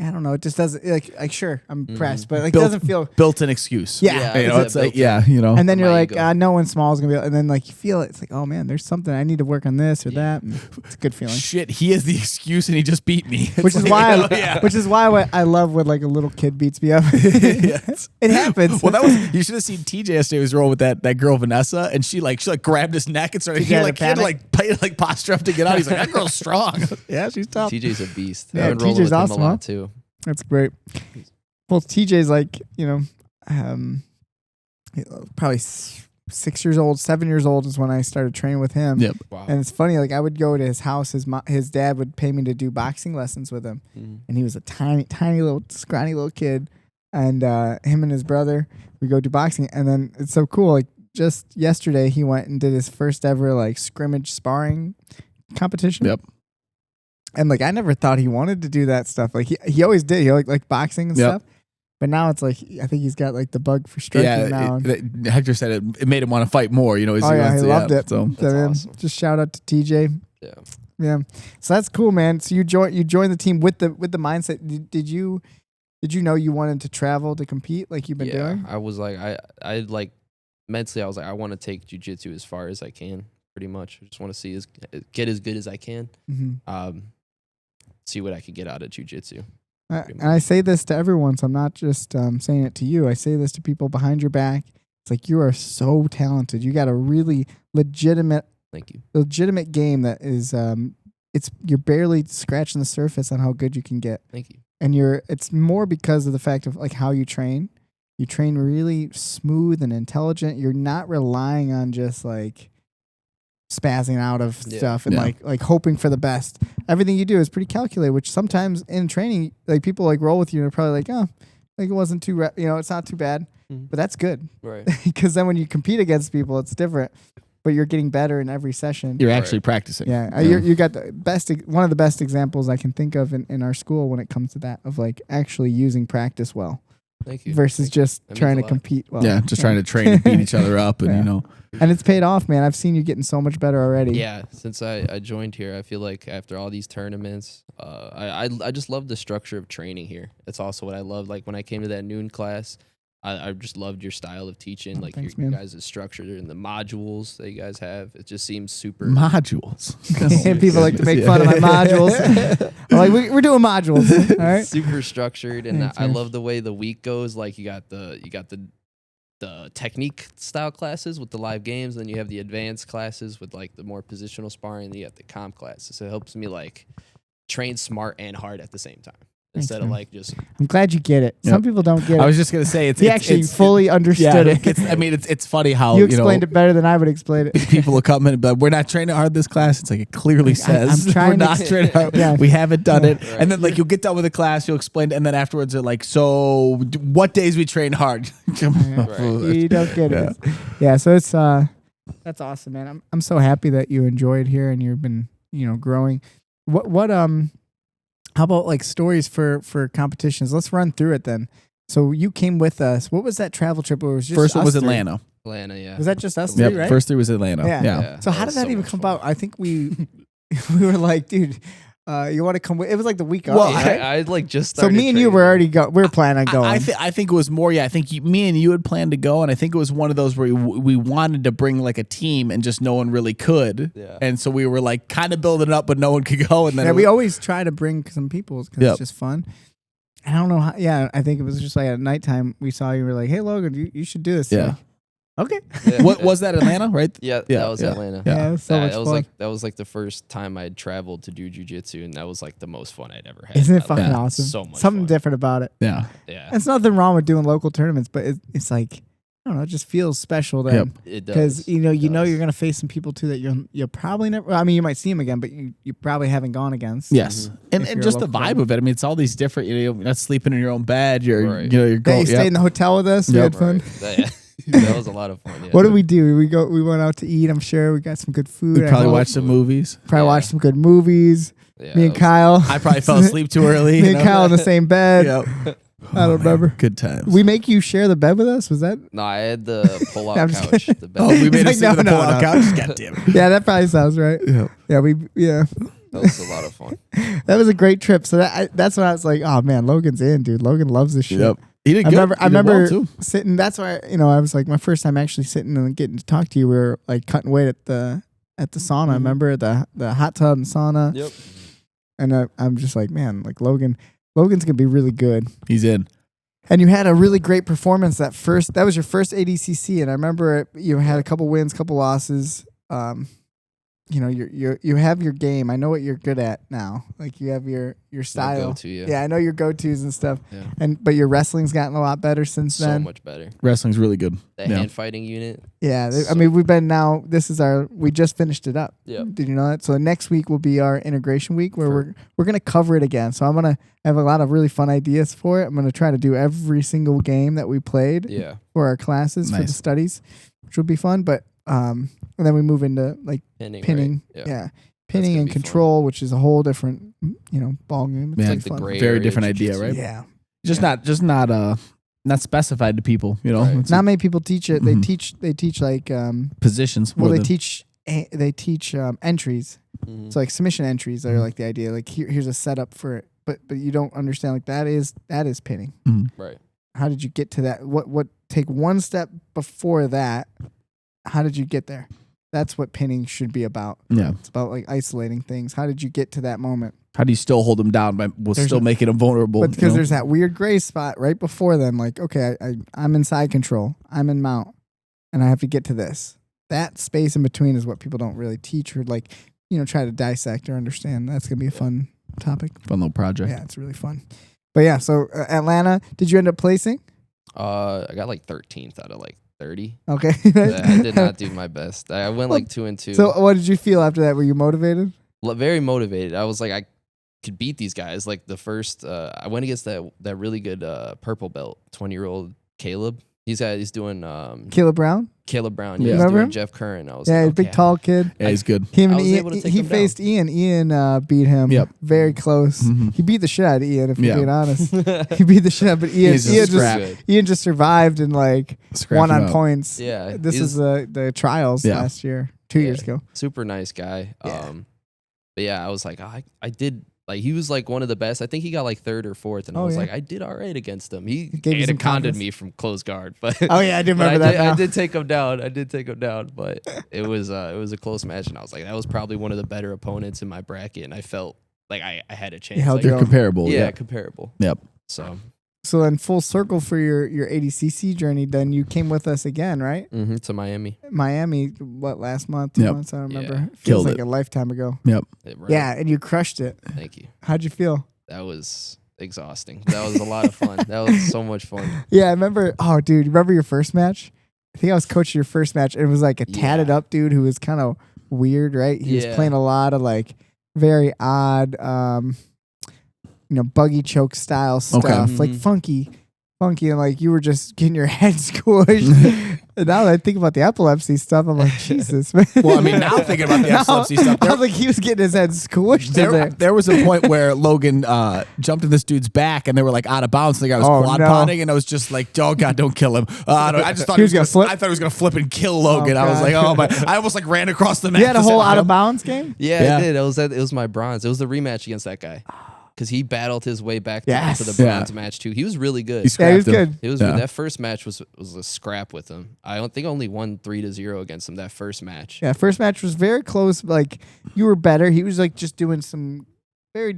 I don't know, it just doesn't like sure I'm impressed, but like it doesn't feel. built-in excuse. Yeah. It's like, built-in. And then you're My like, ego. no one small is gonna be able, and then like you feel it. It's like, oh man, there's something I need to work on this or that. And it's a good feeling. shit, he is the excuse and he just beat me. Which is It's why, like, which is why I love when like a little kid beats me up. Yes. It happens. Well, you should have seen TJ yesterday was rolling with that girl Vanessa, and she grabbed his neck and started. TJ He had had to posture up to get out. He's like, that girl's strong. Yeah, she's tough. TJ's a beast. Yeah, I've been rolling TJ's with him awesome, a huh? lot too. That's great. Well, TJ's like, probably 6 years old, 7 years old is when I started training with him. Yep. Wow. And it's funny, like I would go to his house. His dad would pay me to do boxing lessons with him, and he was a tiny, tiny little, scrawny little kid. And him and his brother, we go do boxing, and then it's so cool. Like just yesterday, he went and did his first ever like scrimmage sparring competition. Yep. And like I never thought he wanted to do that stuff. Like he always did. He like boxing and Yep. stuff. But now it's like I think he's got like the bug for striking now. Hector said it made him want to fight more. He loved it. That's awesome. Just shout out to TJ. Yeah. Yeah. So that's cool, man. So you joined the team with the mindset. Did you know you wanted to travel to compete like you've been doing? I was like, I like mentally, I was like, I want to take jiu-jitsu as far as I can, pretty much. I just want to get as good as I can. Mm-hmm. See what I could get out of jiu-jitsu. And I say this to everyone, so I'm not just saying it to you. I say this to people behind your back. It's like you are so talented. You got a really legitimate Thank you. game that is you're barely scratching the surface on how good you can get. Thank you. And it's more because of the fact of like how you train. You train really smooth and intelligent. You're not relying on just like spazzing out of stuff and like hoping for the best. Everything you do is pretty calculated, which sometimes in training, like people like roll with you and are probably like, oh, like it wasn't too, it's not too bad, but that's good. Right. Because then when you compete against people, it's different, but you're getting better in every session. You're actually practicing. Yeah. You got the best, one of the best examples I can think of in our school when it comes to that of like actually using practice well. Thank you. Versus just That trying to means a lot. compete well. Yeah, just trying to train and beat each other up, and And it's paid off, man. I've seen you getting so much better already. Yeah, since I joined here, I feel like after all these tournaments, I just love the structure of training here. It's also what I love. Like when I came to that noon class, I just loved your style of teaching, like thanks, your man. guys' structure and the modules that you guys have. It just seems super. Modules. People like to make fun of my modules. I'm like, we're doing modules. All right. Super structured, and Thanks, I man. love the way the week goes. Like you got the technique style classes with the live games, then you have the advanced classes with like the more positional sparring, and you have the comp classes. So it helps me like train smart and hard at the same time. Instead of man. like just I'm glad you get it. Yep. Some people don't get I it. was just gonna say He actually fully understood it. I mean, it's funny how You explained it better than I would explain it. people will come in and be like, we're not training hard this class. It's like it clearly says I'm trying we're to- not training hard. Yeah. We haven't done it. Right. And then like you'll get done with the class, you'll explain it, and then afterwards they're like, so what days we train hard? You don't get it. Yeah, so it's that's awesome, man. I'm so happy that you enjoyed here and you've been, growing. What how about like stories for competitions? Let's run through it then. So you came with us. What was that travel trip where it was just First one us was three? Atlanta. Atlanta, yeah. Was that just us Yep. three, right? First three was Atlanta. Yeah. Yeah. So how did was that so even much come fun. about? I think we were like, dude, you want to come with? It was like the week Well, off. right? I like just So started me and you training. were already we were planning on going. I think it was more. Yeah, I think me and you had planned to go, and I think it was one of those where we wanted to bring like a team, and just no one really could. Yeah. And so we were like kind of building it up, but no one could go. And then Yeah, it we was- always try to bring some people because Yep. it's just fun. I don't know how. Yeah, I think it was just like at nighttime we saw you. We're like, hey Logan, you should do this. Yeah. Like, okay. Yeah. what was that Atlanta? Right? Yeah, Yeah, that was yeah. Atlanta. Yeah. Yeah, it was so much fun. that was like the first time I'd traveled to do jiu-jitsu, and that was like the most fun I'd ever had. Isn't it I fucking loved awesome? So much Something fun. different about it. Yeah. Yeah, There's nothing wrong with doing local tournaments, but it's like, I don't know, it just feels special Yep. then. it Because does. you know does. you're gonna face some people too that you'll probably never. I mean, you might see them again, but you probably haven't gone against. Yes. And If you're just a the local vibe of it. I mean, it's all these different. You're not sleeping in your own bed. You're Right. you're Hey, going. you stayed in the hotel with us. We Yep. had fun. Right. That was a lot of fun. Yeah. What did we do? We went out to eat. I'm sure we got some good food. We at probably home. watched some movies. Probably Yeah. watched some good movies. Yeah, Me and that was- Kyle. I probably fell asleep too early. Me and Kyle in the same bed. Yep. I don't remember. Good times. We make you share the bed with us? Was that? No, I had the pull-out I'm just couch. kidding. The bed. Oh, we made Like, us sit on the no, pull-out no. couch. God damn it. Yeah, that probably sounds right. Yep. Yeah. That was a lot of fun. That was a great trip. So that's when I was like, oh man, Logan's in, dude. Logan loves this shit. Yep. He did I good. remember, He did well, too. sitting. That's why I was like my first time actually sitting and getting to talk to you. We were like cutting weight at the sauna. Remember the hot tub and sauna. Yep. And I'm just like, man, like Logan's gonna be really good. He's in. And you had a really great performance that was your first ADCC, and I remember you had a couple wins, couple losses. You have your game. I know what you're good at now. Like you have your style. Go-to, yeah. Yeah, I know your go-tos and stuff. Yeah. But your wrestling's gotten a lot better since So then. much better. Wrestling's really good. That Yeah. hand fighting unit. Yeah, I So- mean we've been now. This is we just finished it up. Yep. Did you know that? So next week will be our integration week where Sure. we're gonna cover it again. So I'm gonna have a lot of really fun ideas for it. I'm gonna try to do every single game that we played Yeah. for our classes for the Nice. studies, which will be fun. But and then we move into like Pinning. pinning, Right? yeah, pinning gonna and be fun. control, which is a whole different ball game. It's Yeah. like Like the fun. gray Very area different idea, jiu-jitsu. right? Yeah, Just not specified to people. You know, Right. It's not many people teach it. Mhm. They teach like positions. well more they than- teach entries. Mhm. So like submission entries are Mhm. like the idea. Like here's a setup for it, but you don't understand like that is pinning. Right. How did you get to that? What take one step before that? How did you get there? That's what pinning should be about. Yeah. It's about like isolating things. How did you get to that moment? How do you still hold them down by still making them vulnerable? But you because know? there's that weird gray spot right before then, like, okay, I'm in side control, I'm in mount, and I have to get to this. That space in between is what people don't really teach or like, try to dissect or understand. That's gonna be a fun topic. fun little project. Yeah, it's really fun. But yeah, so Atlanta, did you end up placing? I got like 13th out of like 30. Okay. I did not do my best. I went like 2-2. So what did you feel after that? Were you motivated? Very motivated. I was like, I could beat these guys. Like the first, I went against that really good purple belt 20-year-old Caleb. He's doing Caleb Brown? Caleb Brown. Yeah. He's Remember doing him? Jeff Curran. I was Yeah, like, big okay, tall kid. Yeah, he's good. Him I and was Ian, able to take he him faced Ian. Ian beat him Yep. very close. Mhm. He beat the shit out of Ian, if Yeah. we're being honest. He beat the shit out, but Ian, He's just Ian, scrap. just, Ian just survived in like Scratch one him on up. points. Yeah, This he's is the trials Yeah. last year, 2 years Yeah. ago. super nice guy. Yeah. But yeah, I was like, I did Like he was like one of the best. I think he got like 3rd or 4th, and I was like, I did all right against him. He gave you some anacondaed confidence. me from close guard, but Oh yeah, I do remember that. I did take him down. But it was a close match, and I was like, that was probably one of the better opponents in my bracket, and I felt like I had a chance. You held like, your own. Comparable. yeah, Yeah. comparable. Yep. So then full circle for your ADCC journey, then you came with us again, right? To Miami. Miami, what, last month, 2 Yep. months? I don't remember. Yeah. It feels Killed like it. a lifetime ago. Yep. Right. Yeah, and you crushed it. Thank you. How'd you feel? That was exhausting. That was a lot of fun. That was so much fun. Yeah, I remember. Oh, dude, remember your first match? I think I was coaching your first match, and it was like a tatted up dude who was kind of weird, right? He was playing a lot of like very odd, buggy choke style stuff, like funky, and like you were just getting your head squished. And now that I think about the epilepsy stuff, I'm like, Jesus, man. Well, I mean, now thinking about the epilepsy stuff, I was like, he was getting his head squished in there. there was a point where Logan jumped in this dude's back, and they were like out of bounds. The guy was quad pounding, and I was just like, "Oh God, don't kill him!" I just thought he was gonna flip. I thought he was gonna flip and kill Logan. I was like, "Oh my!" I almost like ran across the mat. You had a whole out of bounds game. Yeah, I did. It was my bronze. It was the rematch against that guy. Because he battled his way back to the bronze match too. He was really good. He was good. It was that first match was a scrap with him. I don't think only won 3-0 against him that first match. Yeah, first match was very close. Like you were better. He was like just doing some very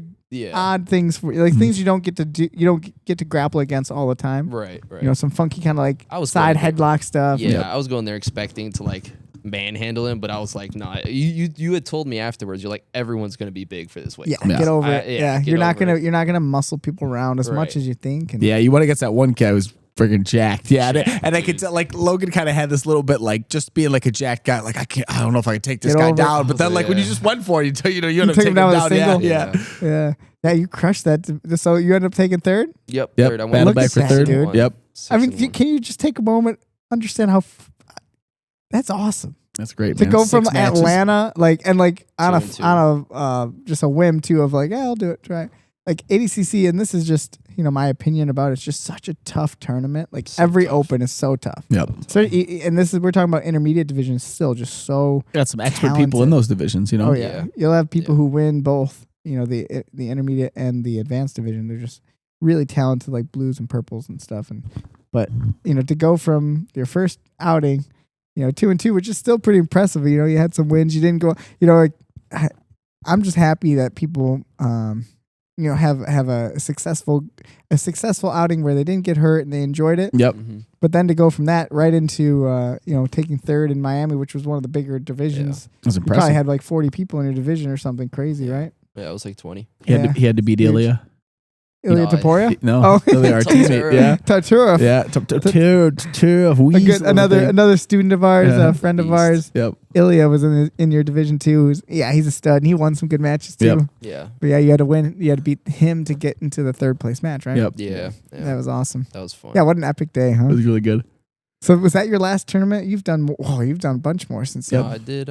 odd things for like things you don't get to do. You don't get to grapple against all the time. Right. Some funky kind of like side headlock stuff. Yeah, I was going there expecting to like manhandle him, but I was like, nah. You had told me afterwards, you're like, everyone's gonna be big for this weight. Yeah, get over it. You're not gonna muscle people around as much as you think. And you went against that one guy who was freaking jacked. Yeah, and I could tell like Logan kind of had this little bit like just being like a jacked guy. Like I don't know if I can take this guy down. But then like when you just went for it, you end up taking him down with a single. Yeah, you crushed that. So you ended up taking third. Yep. Third. I went battle back for third. Dude. Yep. I mean, can you just take a moment, understand how? That's awesome. That's great, to man. go 6 from matches. Atlanta, on a just a whim too of like, I'll do it. Try like ADCC, and this is just my opinion about it. It's just such a tough tournament. Like so every open is so tough. Yep. So and we're talking about intermediate division, still just so got some expert people in those divisions. Oh yeah, you'll have people who win both. The intermediate and the advanced division. They're just really talented, like blues and purples and stuff. But to go from your first outing. 2-2, which is still pretty impressive. You had some wins. You didn't go. I'm just happy that people, have a successful outing where they didn't get hurt and they enjoyed it. Yep. Mm-hmm. But then to go from that right into, taking third in Miami, which was one of the bigger divisions. That's you impressive. probably had like 40 people in your division or something crazy, right? Yeah, it was like 20. He had to beat Ilya. Ilya Taporia? No, Ilya, our teammate. Yeah, Taturov. Yeah, Taturov. Another student of ours, a friend of ours. Yep. Ilya was in your division too. He's a stud, and he won some good matches too. Yep. Yeah. But you had to win. You had to beat him to get into the third place match, right? Yep. Yeah. That was awesome. That was fun. Yeah, what an epic day, huh? It was really good. So was that your last tournament? You've done you've done a bunch more since then. No, I did.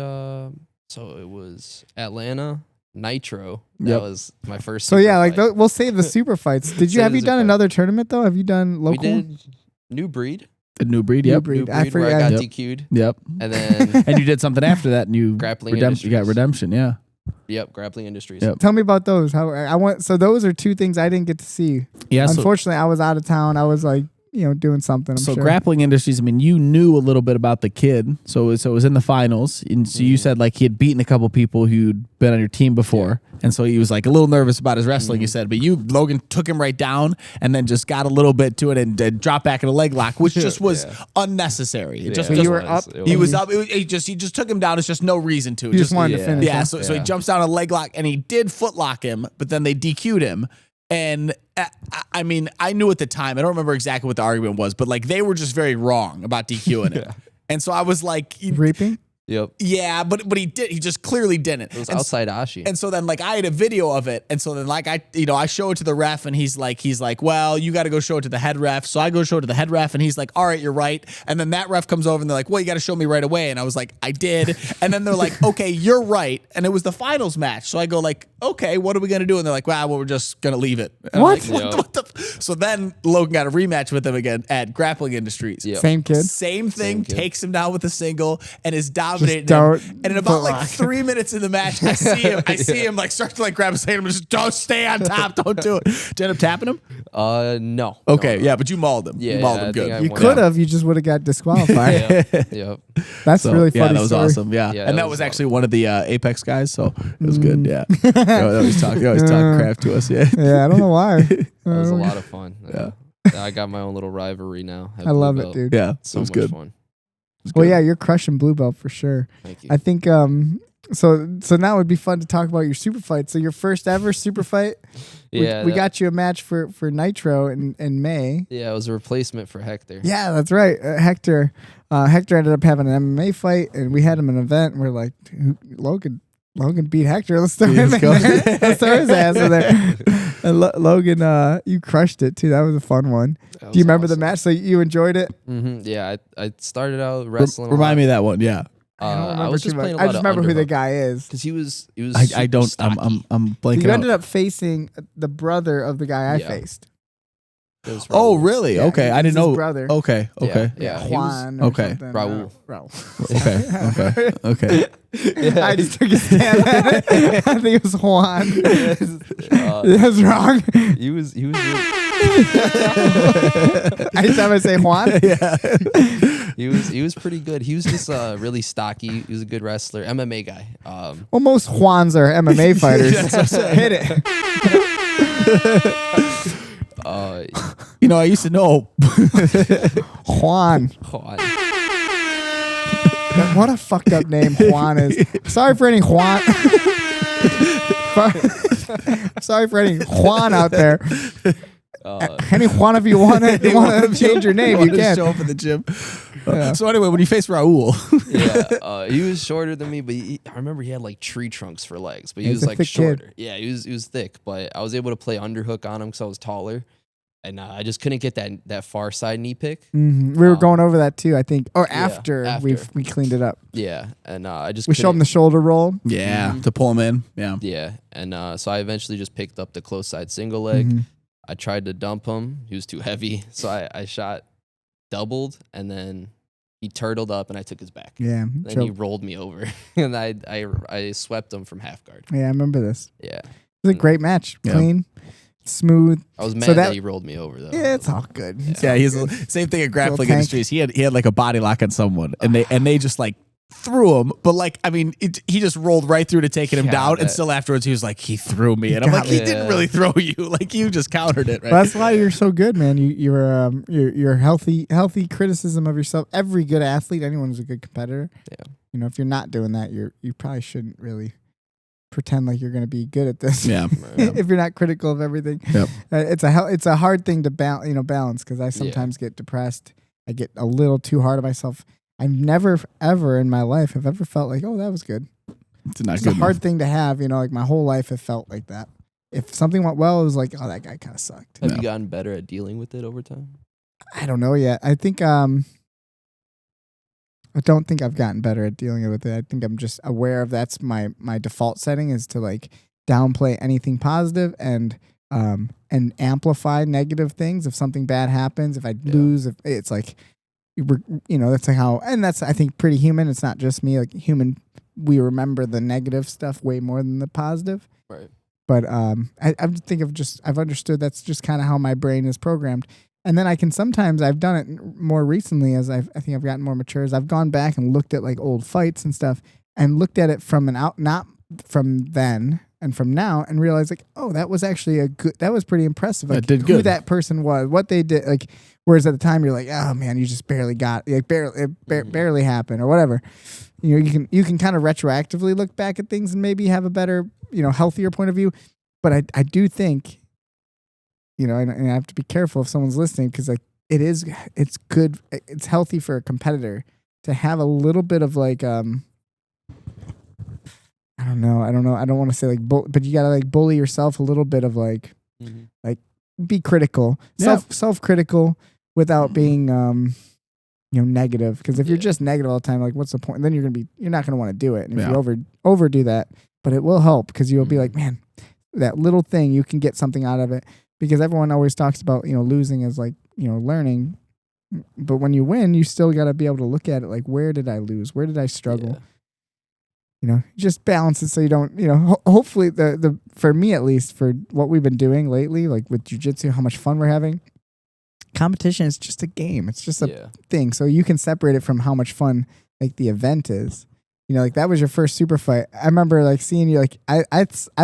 So it was Atlanta. Nitro. That was my first. So we'll save the super fights. Have you done another tournament though? Have you done local? We did New Breed. The New Breed. Yep. New Breed. Where I got DQ'd. Yep. And then and you did something after that. New Grappling Industries. You got Redemption. Yeah. Yep. Grappling Industries. Yep. Tell me about those. So those are two things I didn't get to see. Yeah. Unfortunately, I was out of town. I was like, doing something. I'm sure. Grappling Industries, I mean, you knew a little bit about the kid. So it was in the finals. And so you said like he had beaten a couple people who'd been on your team before. Yeah. And so he was like a little nervous about his wrestling, you said. But Logan took him right down and then just got a little bit to it and dropped back in a leg lock, which just was unnecessary. It just you were up. He was up. He just took him down. It's just no reason to. He just wanted to finish. Yeah. So he jumps down a leg lock and he did foot lock him, but then they DQ'd him. And I mean, I knew at the time, I don't remember exactly what the argument was, but like they were just very wrong about DQing him. And so I was like, reaping? Yep. Yeah, but he just clearly didn't. It was outside Ashi. And so then like I had a video of it. And so then like I show it to the ref and he's like, well, you got to go show it to the head ref. So I go show it to the head ref and he's like, all right, you're right. And then that ref comes over and they're like, well, you got to show me right away. And I was like, I did. And then they're like, okay, you're right. And it was the finals match. So I go like, okay, what are we going to do? And they're like, well, we're just going to leave it. And what? I'm like, what the So then Logan got a rematch with him again at Grappling Industries. Yep. Same kid. Same thing. Takes him down with a single and is down dominating don't him. And in about like block. 3 minutes in the match, I see him like start to like grab his hand. I'm just don't stay on top. Don't do it. Did you end up tapping him? No. Okay, No. yeah, but you mauled him. Yeah, you mauled yeah, him I think good. I You won. could have. You just would have got disqualified. Yep. That's So, really funny. Yeah, that was story. awesome. Yeah, Yeah, and that that was was a lot actually one of the Apex guys, so it was good. Yeah, they always talk crap to us. Yeah, Yeah, I don't know why. That was a lot of fun. Yeah. I got my own little rivalry now. at I love Blue it, Belt. dude. yeah, So it was much good. fun. Well, yeah, you're crushing blue belt for sure. Thank you. I think so now it'd be fun to talk about your super fight. So your first ever super fight. Yeah, we that- got you a match for Nitro in May. Yeah, it was a replacement for Hector. Yeah, that's right. Hector ended up having an MMA fight, and we had him an event. And we're like, Logan beat Hector. Let's throw him in go. there. Let's throw his ass in there. And Logan, you crushed it too. That was a fun one. That Do you was remember the awesome. match? So you enjoyed it? Yeah, I started out wrestling. Remind me of that one. Yeah, I was just playing a lot I just remember who the underhook. guy is. Because he was. I don't. super stocky. I'm blanking You out. ended up facing the brother of the guy I Yeah. faced. It was Oh, Raul. really? Yeah, okay, I he's didn't his know. brother. Okay, Yeah, okay, yeah. he was- Juan. Or okay. something. Raul. Raul. okay. I just took a stab at it. I think it was Juan. That's wrong. He was. Really, Anytime I say Juan, Yeah. he was pretty good. He was just really stocky. He was a good wrestler, MMA guy. well, most Juans are MMA fighters. Hit it. You know, I used to know. Juan. What a fucked up name Juan is. Sorry for any Juan. Sorry for any Juan out there. Any Juan of you want to change your name, you can. Show up at the gym. So anyway, when you face Raul, he was shorter than me, but I remember he had like tree trunks for legs, but he He's was a like thick shorter. kid. Yeah, he was thick, but I was able to play underhook on him because I was taller, and I just couldn't get that far side knee pick. We were going over that too, I think. Or Yeah, after. we cleaned it up. Yeah, and I just We showed him the shoulder roll. yeah, to pull him in. Yeah, yeah, and so I eventually just picked up the close side single leg. Mm-hmm. I tried to dump him. He was too heavy, so I shot doubled, and then he turtled up, and I took his back. Yeah. Then he rolled me over, and I swept him from half guard. Yeah, I remember this. Yeah, It was a great match. Yeah. Clean, smooth. I was mad So that, that- he rolled me over though. Yeah, it's all good. yeah. He's same thing at grappling tank. industries. He had like a body lock on someone, and they just like threw him. But like, I mean, he just rolled right through to taking him Yeah, down, and that- still afterwards he was like, he threw me, and I'm got like, he me. didn't really throw you. Like you just countered it, right? Well, that's why you're so good, man. You're healthy criticism of yourself. Every good athlete, anyone who's a good competitor. Yeah. You know, if you're not doing that, you probably shouldn't really pretend like you're going to be good at this. Yeah. If you're not critical of everything, Yep. It's a hard thing to balance because I sometimes get depressed. I get a little too hard on myself. I've never ever in my life have ever felt like, oh, that was good. It's not It's good a hard enough. thing to have. You know, like my whole life have felt like that. If something went well, it was like, oh, that guy kind of sucked. Have you gotten better at dealing with it over time? I don't know yet. I think I don't think I've gotten better at dealing with it. I think I'm just aware of that's my default setting is to like downplay anything positive and amplify negative things. If something bad happens, if I lose, if it's like that's like how, and that's I think pretty human. It's not just me. Like human, we remember the negative stuff way more than the positive. Right. But I think I've understood that's just kind of how my brain is programmed. And then I can sometimes, I've done it more recently as I think I've gotten more mature, as I've gone back and looked at like old fights and stuff and looked at it from not from then and from now and realized like, oh, that was actually that was pretty impressive. Like That did who good. that person was, what they did. Like, whereas at the time you're like, oh man, you just barely got, like barely happened or whatever. You know, you can kind of retroactively look back at things and maybe have a better, healthier point of view. But I do think, and I have to be careful if someone's listening because like it's good, it's healthy for a competitor to have a little bit of like I don't know, I don't want to say like but you gotta like bully yourself a little bit of like like be critical, self-critical without being negative, because if you're just negative all the time, like what's the point? Then you're not gonna want to do it, and if you overdo that, but it will help because you'll be like, man, that little thing, you can get something out of it. Because everyone always talks about, losing as like, learning. But when you win, you still got to be able to look at it like, where did I lose? Where did I struggle? Yeah. You know, just balance it so you don't, you know, hopefully the for me at least, for what we've been doing lately, like with jiu-jitsu, how much fun we're having. Competition is just a game. It's just a thing. So you can separate it from how much fun like the event is. You know, like that was your first super fight. I remember like seeing you, like I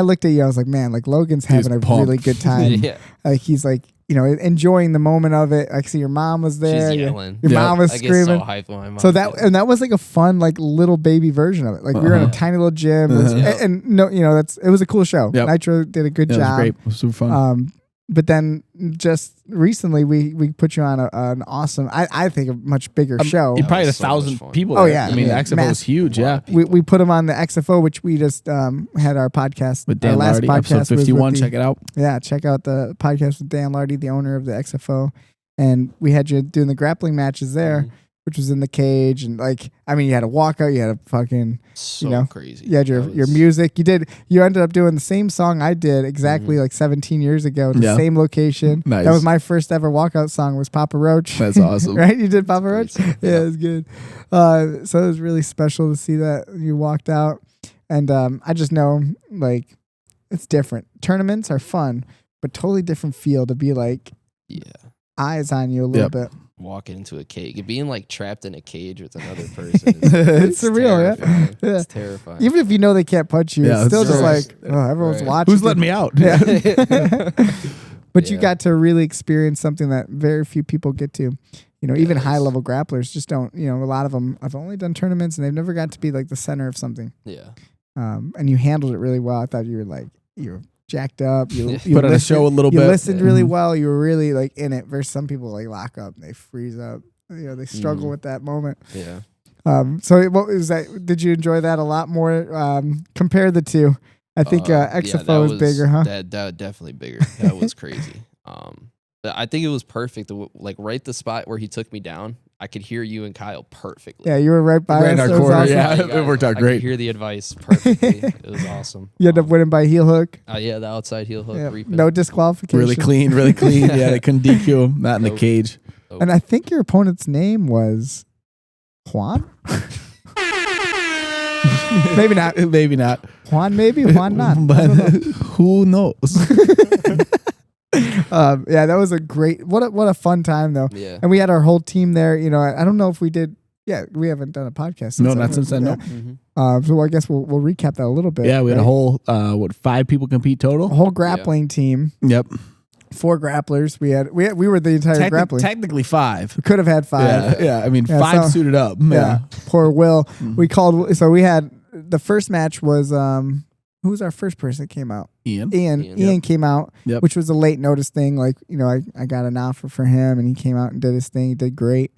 looked at you, I was like, man, like Logan's having a really good time. Yeah. Like he's like, you know, enjoying the moment of it. Like, see, your mom was there. She's yelling. Your mom was I screaming. get so hyped when my mom. So that was like a fun, like little baby version of it. Like we were in a tiny little gym, and no, you know, it was a cool show. Yep. Nitro did a good job. It was great. It was super fun. But then just recently we put you on an awesome, I think a much bigger show. You probably had was so much 1,000 fun. people. Oh, there. yeah. I mean, Yeah. XFO was Massive. huge. Yeah. We put him on the XFO, which we just had our podcast With our Dan last Lardy, podcast episode was with 51. the- Check it out. Yeah, check out the podcast with Dan Lardy, the owner of the XFO. And we had you doing the grappling matches there, which was in the cage. And like, I mean, you had a walkout, you had a fucking, So you know, crazy. you had your music. You ended up doing the same song I did exactly like 17 years ago, the Yeah. same location. Nice. That was my first ever walkout song, was Papa Roach. That's awesome. Right? You did Papa Roach? Great song, Yeah, yeah. it was good. So it was really special to see that you walked out. And I just know, like, it's different. Tournaments are fun, but totally different feel to be like Yeah. eyes on you a little Yep. bit. Walking into a cage, being like trapped in a cage with another person. Is, It's surreal, yeah. terrifying. Yeah. It's terrifying. Even if you know they can't punch you, Yeah, it's still it's just just- like, oh, everyone's Right. watching. Who's letting me out? Yeah. But you Yeah. got to really experience something that very few people get to. You know, even Yes. high level grapplers just don't, you know, a lot of them have only done tournaments and they've never got to be like the center of something. Yeah. And you handled it really well. I thought you were jacked up. You Put on a listened- show a little you bit. listened really Mhm. well. You were really like in it versus some people like lock up and they freeze up. You know, they struggle Mhm. with that moment. Yeah. So what was that? Did you enjoy that a lot more? Compare the two. I think Yeah, XFO that is bigger, huh? That definitely bigger. That was crazy. But I think it was perfect. Like right the spot where he took me down, I could hear you and Kyle perfectly. Yeah, you were right by Right in us. our That was corner, awesome. yeah. You It worked out I great. could hear the advice perfectly. It was awesome. You ended up winning by heel hook. Yeah, the outside heel hook. Yeah, reap no it. disqualification. Really clean, really clean. Yeah, they couldn't DQ him. Not in the Nope. cage. Oh, And I think your opponent's name was Juan. Maybe not. Maybe not. Juan, maybe Juan not. I But don't know. who knows? Yeah, that was a great. What a fun time though. yeah. And we had our whole team there. You know, I don't know if we did. Yeah, we haven't done a podcast. Since No, then. not since then, no. Mhm. So I guess we'll recap that a little bit. Yeah, we had a right? whole 5 people compete a total. whole grappling team. Yep. 4 grapplers. We were the entire grappling. Technically 5. We could have had 5. Yeah. I mean, Yeah, 5 so- suited up. Yeah. Yeah. Poor Will. Mhm. We called. So we had the first match was who was our first person that came out? Ian. Ian Ian. came out, Yep. which was a late notice thing. Like, you know, I got an offer for him and he came out and did his thing. He did great.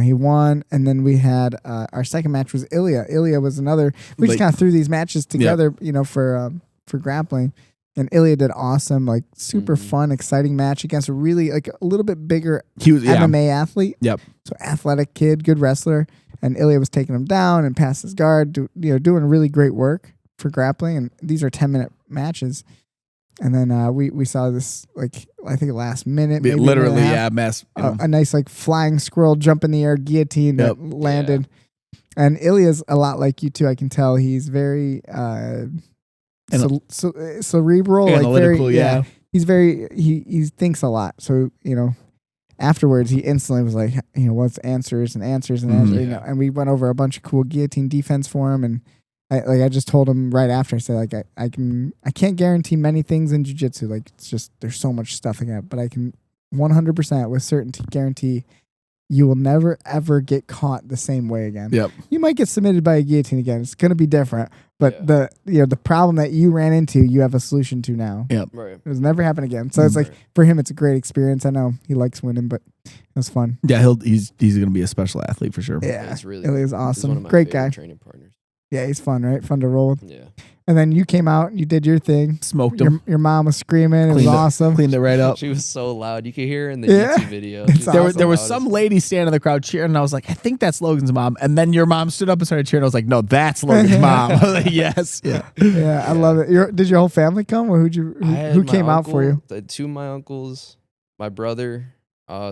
He won. And then we had our second match was Ilya. Ilya was another. We just Like- kind of threw these matches together, you know, for grappling. And Ilya did awesome, like super Mhm. fun, exciting match against a really like a little bit bigger He was, yeah. MMA athlete. Yep. So athletic kid, good wrestler. And Ilya was taking him down and past his guard, doing really great work for grappling. And these are 10-minute matches. And then we saw this, like, I think last minute. Maybe Literally, minute and a yeah, half, mess. You know. a nice, like, flying squirrel jump in the air guillotine Yep. that landed. And Ilya's a lot like you, too. I can tell he's very cerebral. Analytical, like very, yeah. He's very, he thinks a lot. So, you know, afterwards, he instantly was like, you know, what's answers and answers and Mhm. answers, you know, and we went over a bunch of cool guillotine defense for him. And I just told him right after, I said, like, I can't guarantee many things in jiu-jitsu. Like, it's just, there's so much stuff I got, but I can 100% with certainty guarantee you will never, ever get caught the same way again. Yep. You might get submitted by a guillotine again. It's going to be different, but Yeah. the problem that you ran into, you have a solution to now. Right. It was never happen again. So it's like, Right. for him, it's a great experience. I know he likes winning, but it was fun. Yeah, he's going to be a special athlete for sure. Yeah, It's really Ilya's he's one awesome. of my Great favorite guy. training partners. Yeah, he's fun, right? Fun to roll with. Yeah. And then you came out, you did your thing. Smoked him. Your mom was screaming. It was Cleaned it- awesome. Cleaned it right up. She was so loud. You could hear her in the Yeah. YouTube video. It's She's There, awesome. there was loud some as- lady standing in the crowd cheering, and I was like, I think that's Logan's mom. And then your mom stood up and started cheering. I was like, no, that's Logan's mom. I was like, yes. Yeah. Yeah, I love it. Did your whole family come, or I had who my came out for uncle, you? The 2 of my uncles, my brother,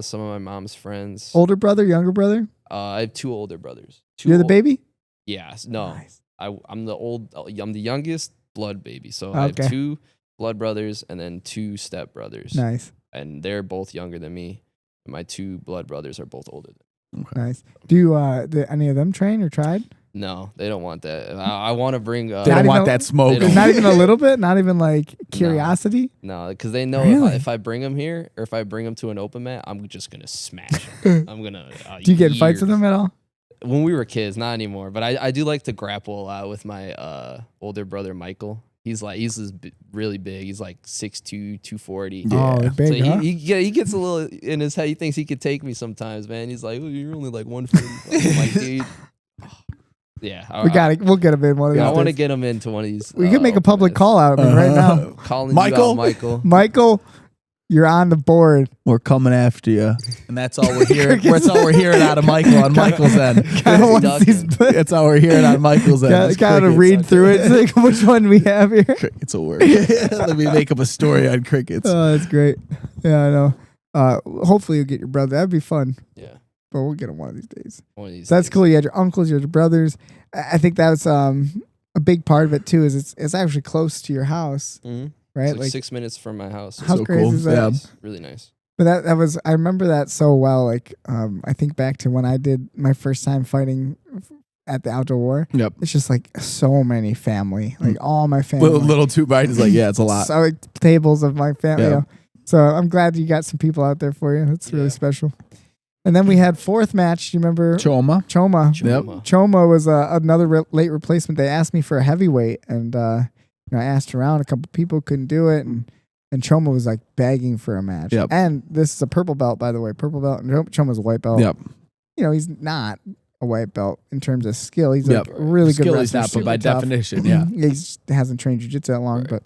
Some of my mom's friends. Older brother, younger brother? I have 2 older brothers. You're the baby? Yeah. No. Nice. I'm the youngest blood baby. So I have 2 blood brothers and then 2 step brothers. Nice. And they're both younger than me. And my 2 blood brothers are both older than me. Nice. Do any of them train or tried? No, they don't want that. I want to bring. They don't want that smoke. They don't- Not even a little bit? Not even like curiosity? No, because they know Really? if I bring them here or if I bring them to an open mat, I'm just gonna smash them. I'm gonna. Do you get in fights with them at all? When we were kids, not anymore. But I do like to grapple a lot with my older brother Michael. He's really big. He's like 6'2", 240. Oh, they're big, So huh? he gets a little in his head. He thinks he could take me sometimes, man. He's like, oh, you're only like 140. I'm like, dude. Yeah, We'll get him in one of these. I want to days. get him into one of these. We could make a public open call out of him right now. Calling Michael? you out, Michael. Michael, you're on the board. We're coming after you, and that's all we're hearing. That's all we're hearing out of Michael on Michael's end. That's all we're hearing out of Michael's end. Got to read through it. Like, which one we have here? Crickets will work. Let me make up a story on crickets. Oh, that's great. Yeah, I know. Hopefully you'll get your brother. That'd be fun. Yeah, But we'll get him one of these days. That's cool. You had your uncles, you had your brothers. I think that's a big part of it too. Is it's actually close to your house, right? It's like 6 minutes from my house. How so crazy cool. is that? Yeah. Nice. Really nice. But that was, I remember that so well. Like, I think back to when I did my first time fighting at the outdoor war. Yep. It's just like so many family, like all my family. Little too bright is like, yeah, it's a lot. So like tables of my family. Yeah. You know. So I'm glad you got some people out there for you. That's really special. And then we had 4th match. Do you remember? Choma. Yep. Choma was another late replacement. They asked me for a heavyweight, and I asked around. A couple people couldn't do it, and Choma was like begging for a match. Yep. And this is a purple belt, by the way. Purple belt. And Choma's a white belt. Yep. He's not a white belt in terms of skill. He's like a really good skill. wrestler. He's not, but super by tough. definition, yeah. He just hasn't trained jiu-jitsu that long, but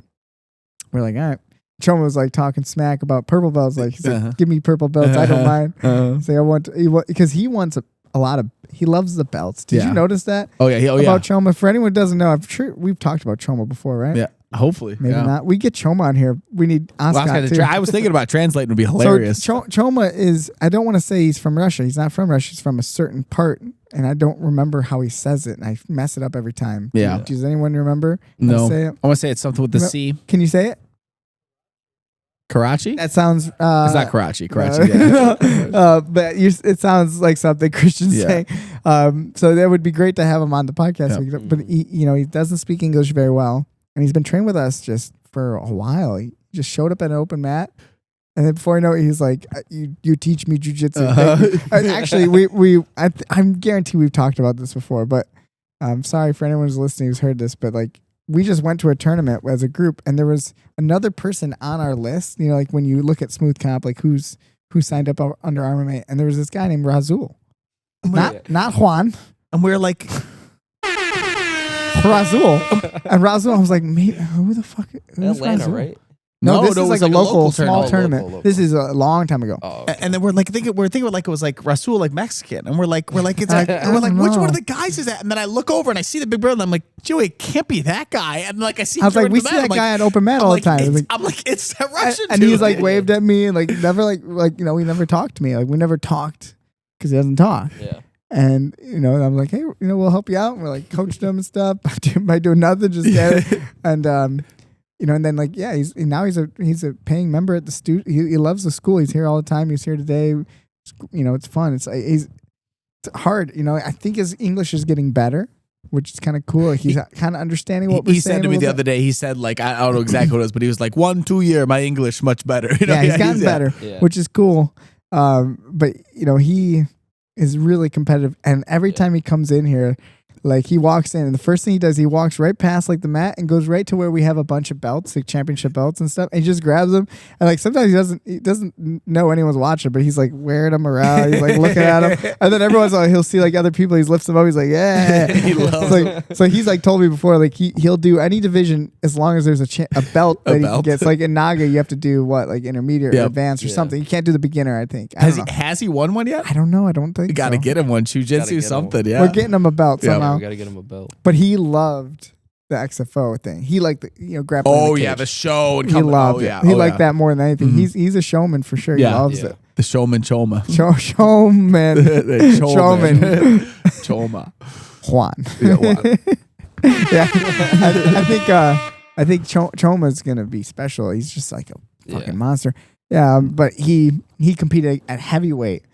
we're like, all right. Choma was like talking smack about purple belts. Like, he's like, give me purple belts. I don't mind. Say I want because he wants a lot of. He loves the belts. Did you notice that? Oh yeah. About Choma. For anyone who doesn't know, I'm sure we've talked about Choma before, right? Yeah. Hopefully. Maybe not. We get Choma on here. We need Oscar too. I was thinking about translating. Would be hilarious. So Choma is. I don't want to say he's from Russia. He's not from Russia. He's from a certain part, and I don't remember how he says it, and I mess it up every time. Yeah. Does anyone remember? No. Say it? I want to say it's something with the C. Can you say it? Karachi? That sounds. It's not Karachi. Karachi. Yeah. But it sounds like something Christian's saying. So that would be great to have him on the podcast. Yep. But he doesn't speak English very well, and he's been trained with us just for a while. He just showed up at an open mat, and then before I know it, he's like, "You teach me jujitsu." Actually, I'm guaranteed we've talked about this before, but I'm sorry for anyone who's listening who's heard this, but like. We just went to a tournament as a group, and there was another person on our list. Like when you look at Smooth Comp, like who signed up under RMMA, and there was this guy named Razul, not Juan, And we're like, Razul, and Razul. I was like, who the fuck? Who's Atlanta, Razul? right? No, this it is was like a local small tournament. tournament. Local. This is a long time ago. Oh, okay. and then we're thinking like it was like Rasul, like Mexican, and we're like it's like and we're like which one of the guys is that? And then I look over and I see the big brother, and I'm like, Joey, it can't be that guy. And like I see, I was like, Jordan we the see man. that I'm guy like, at open mat all the time. I'm like, it's that Russian and dude. he's like waved at me and like never like we never talked to me. Like we never talked because he doesn't talk. Yeah. And I'm like, hey, we'll help you out. And we're like coached him and stuff by doing nothing, just get it. And and then like he's a paying member at the studio. He loves the school. He's here all the time. He's here today. It's fun. It's hard. I think his English is getting better, which is kind of cool. Like he's kind of understanding what we're saying. He said to me the other day. He said like I don't know exactly what it was, but he was like 1-2 year my English much better. He's gotten better, which is cool. But he is really competitive, and every time he comes in here, like he walks in, and the first thing he does, he walks right past like the mat and goes right to where we have a bunch of belts, like championship belts and stuff, and he just grabs them. And like sometimes he doesn't know anyone's watching, but he's like wearing them around. He's like looking at them, and then every once in a while he'll see like other people. He lifts them up. He's like, yeah. He loves them. So he's like told me before, like he'll do any division as long as there's a belt that he gets. Like in Naga, you have to do what, like intermediate or advanced or something. You can't do the beginner. I think. Has he won one yet? I don't know. I don't think You got to get him one. Jiu-jitsu something. Yeah, we're getting him a belt somehow. We got to get him a belt. But he loved the XFO thing. He liked the grappling. Oh in the yeah, cage. the show and he loved it. He liked that more than anything. Mm-hmm. He's a showman for sure. He loves it. The showman Choma. Showman. The Showman. Choma. Juan. Yeah, Juan. Yeah, I think Choma's gonna be special. He's just like a fucking monster. Yeah, but he competed at heavyweight,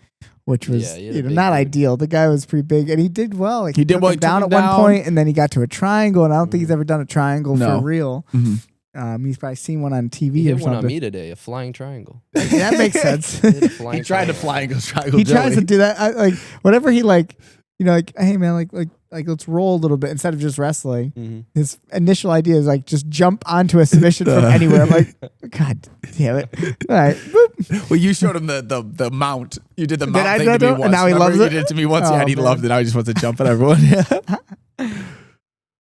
which was not ideal. The guy was pretty big, and he did well. Like, he did well. Down at one point, and then he got to a triangle, and I don't think he's ever done a triangle for real. Mm-hmm. He's probably seen one on TV He or hit one something. on me today, a flying triangle. That makes sense. He tried to triangle. He tries to do that. Like whatever he like, hey man, like let's roll a little bit instead of just wrestling. Mm-hmm. His initial idea is like just jump onto a submission from anywhere. I'm like, God damn it! All right, boop. Well, you showed him the mount. You did the mount I thing do to me it? once. And now he Remember? loves You it? did it to me once, Oh, and he man. loved it. Now he just wants to jump at everyone.